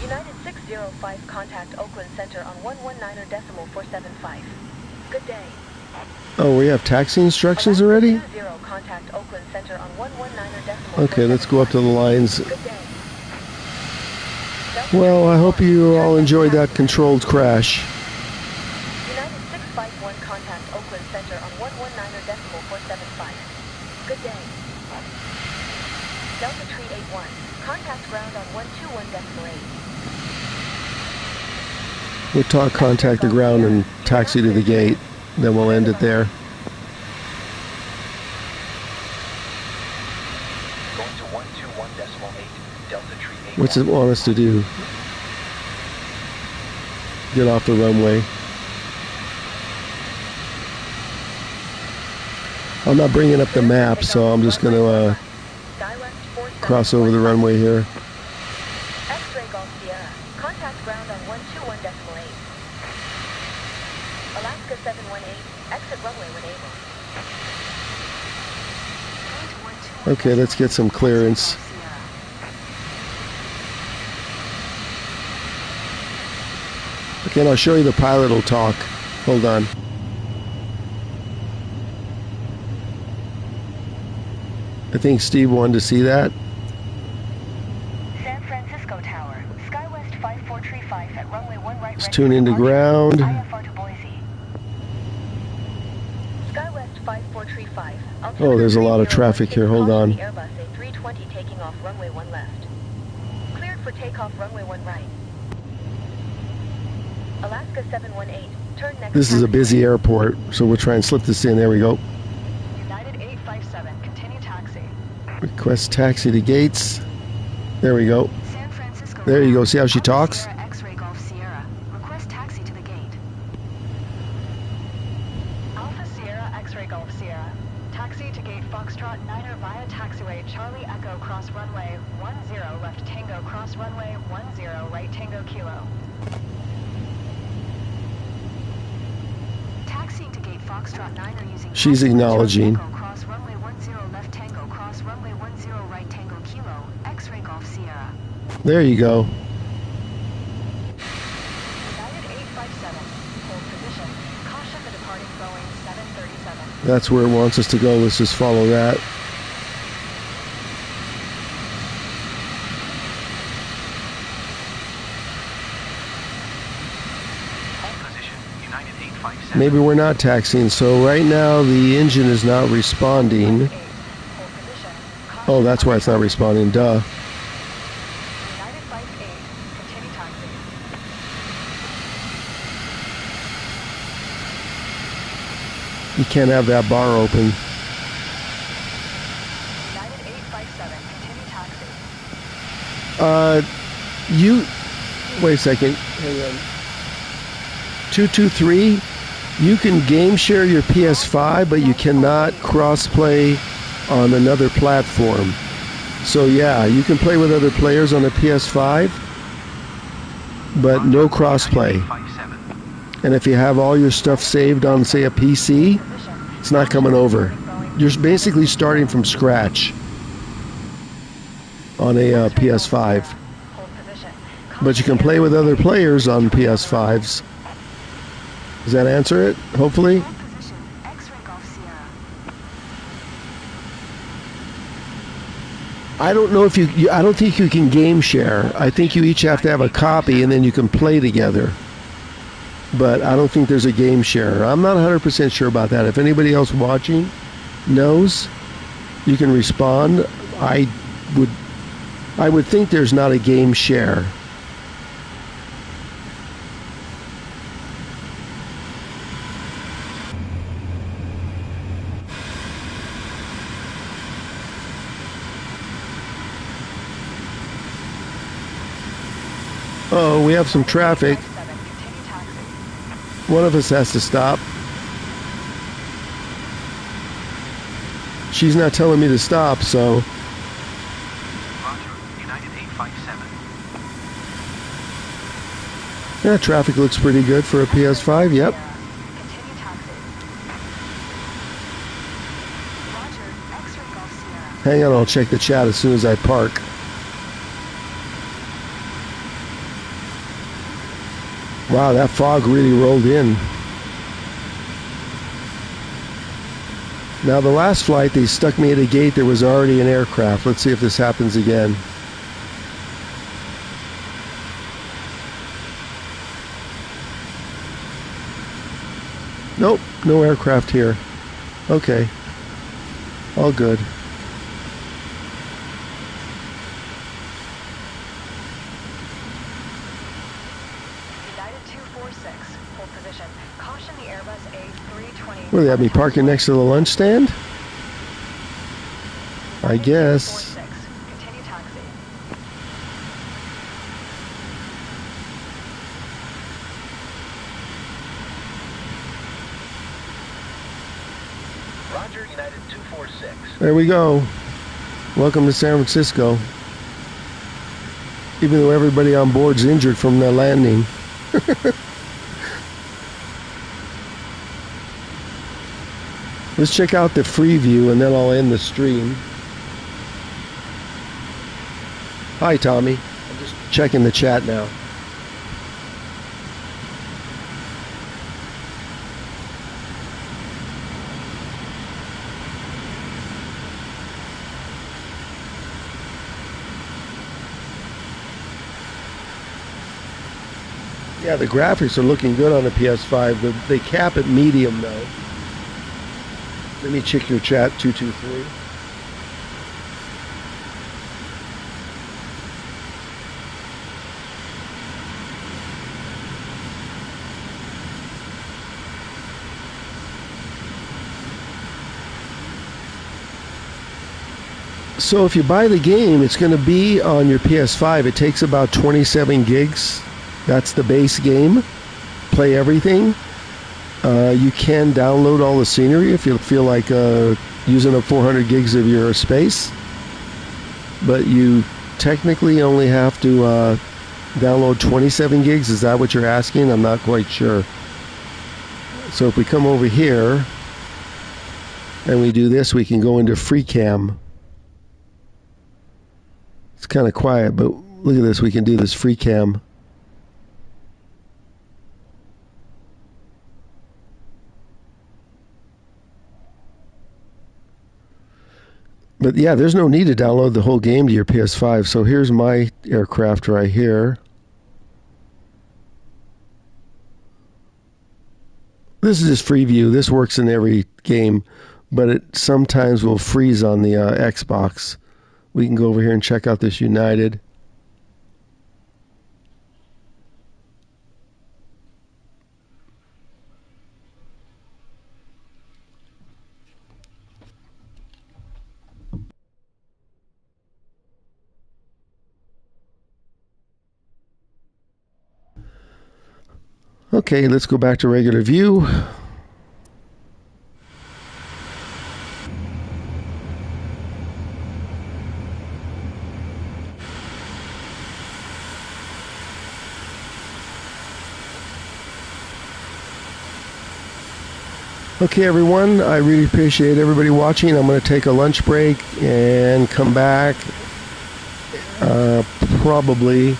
United 605, contact Oakland Center on 119.475. Good day. Oh, we have taxi instructions already? 20, contact Oakland Center on 119.475. Okay, let's go up to the lines. Good day. Well, I hope you all enjoyed that controlled crash. United 651, contact Oakland Center on 119.475. Good day. Delta Tree 81, contact ground on 121.8. We'll contact the ground and taxi to the gate. Then we'll end it there. Going to 121.8. Delta Tree 8. What's it want us to do? Get off the runway. I'm not bringing up the map, so I'm just going to cross over the runway here. X-ray Golf Sierra, contact ground on 121.8. Alaska 718, exit runway when able. Okay, let's get some clearance. Okay, and I'll show you the pilot will talk. Hold on. I think Steve wanted to see that. San Francisco Tower, SkyWest 5435 at runway 1 right. Let's tune into ground. IFR to Boise. SkyWest 5435. Oh, there's a lot of traffic here. Hold on. The Airbus A320 taking off runway 1 left. Cleared for takeoff runway 1 right. Alaska 718. Turn next. This is a busy airport, so we'll try and slip this in. There we go. United 857, continue taxi. Request taxi to gates. There we go. San Francisco. There you go. See how she talks? Sierra X-ray Golf Sierra. Request taxi to the gate. Alpha Sierra X-ray Golf Sierra. Taxi to gate Foxtrot 9er via taxiway Charlie Echo cross runway 10 left Tango cross runway 10 right Tango Kilo. Taxiing to gate Foxtrot 9er using She's taxiway acknowledging. Charlie Echo cross runway 10 left Tango cross runway 10 right Tango Kilo X-ray Golf Sierra. There you go. United 857, hold position. Caution the departing Boeing 737. That's where it wants us to go. Let's just follow that. Hold position, United 857. Maybe we're not taxiing. So right now the engine is not responding. Hold position. Caution Oh, that's why it's not responding. Duh. United 58, continue taxi. You can't have that bar open. United 857, continue taxi. You wait a second. Hang on. 223. You can game share your PS5, but you cannot cross-play on another platform. So yeah, you can play with other players on a PS5, but no cross-play. 857. And if you have all your stuff saved on, say, a PC, it's not coming over. You're basically starting from scratch on a PS5. Hold position. But you can play with other players on PS5s. Does that answer it? Hopefully? Hold position. X-ray Golf Sierra. I don't know if I don't think you can game share. I think you each have to have a copy and then you can play together. But I don't think there's a game share. I'm not 100% sure about that. If anybody else watching knows, you can respond. I would think there's not a game share. Oh, we have some traffic. 57, continue taxi. One of us has to stop. She's not telling me to stop, so Roger, United 857. yeah, traffic looks pretty good for a PS5. Yep. Continue taxi. Roger, X-ray Golf Sierra. Hang on, I'll check the chat as soon as I park. Wow, that fog really rolled in. Now the last flight, they stuck me at a gate. There was already an aircraft. Let's see if this happens again. Nope, no aircraft here. Okay, all good. United 246, hold position. Caution the Airbus A320. What, they have me parking next to the lunch stand? I guess. 246, continue taxi. Roger, United 246. There we go. Welcome to San Francisco. Even though everybody on board's injured from the landing. Let's check out the free view and then I'll end the stream. Hi, Tommy. I'm just checking the chat now. Yeah, the graphics are looking good on the PS5. They cap at medium though. Let me check your chat, 223. So if you buy the game, it's going to be on your PS5. It takes about 27 gigs. That's the base game. Play everything. You can download all the scenery if you feel like using up 400 gigs of your space. But you technically only have to download 27 gigs. Is that what you're asking? I'm not quite sure. So if we come over here and we do this, we can go into free cam. It's kind of quiet, but look at this. We can do this free cam. But yeah, there's no need to download the whole game to your PS5. So here's my aircraft right here. This is just free view. This works in every game, but it sometimes will freeze on the Xbox. We can go over here and check out this United. Okay, let's go back to regular view. Okay, everyone, I really appreciate everybody watching. I'm going to take a lunch break and come back. Probably.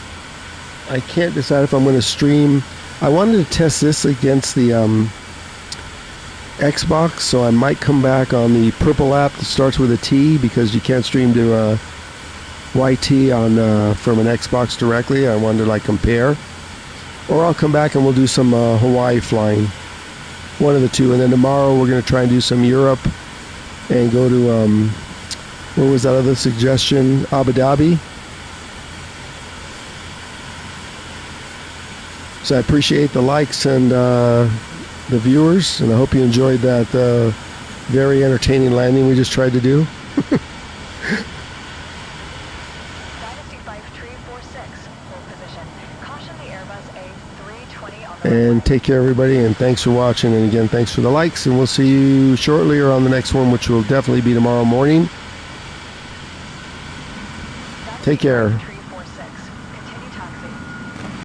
I can't decide if I'm going to stream. I wanted to test this against the Xbox, so I might come back on the purple app that starts with a T, because you can't stream to YT on from an Xbox directly. I wanted to like compare. Or I'll come back and we'll do some Hawaii flying. One of the two. And then tomorrow we're going to try and do some Europe and go to, what was that other suggestion? Abu Dhabi. So I appreciate the likes and the viewers, and I hope you enjoyed that very entertaining landing we just tried to do. And take care, everybody, and thanks for watching. And again, thanks for the likes, and we'll see you shortly or on the next one, which will definitely be tomorrow morning. Take care.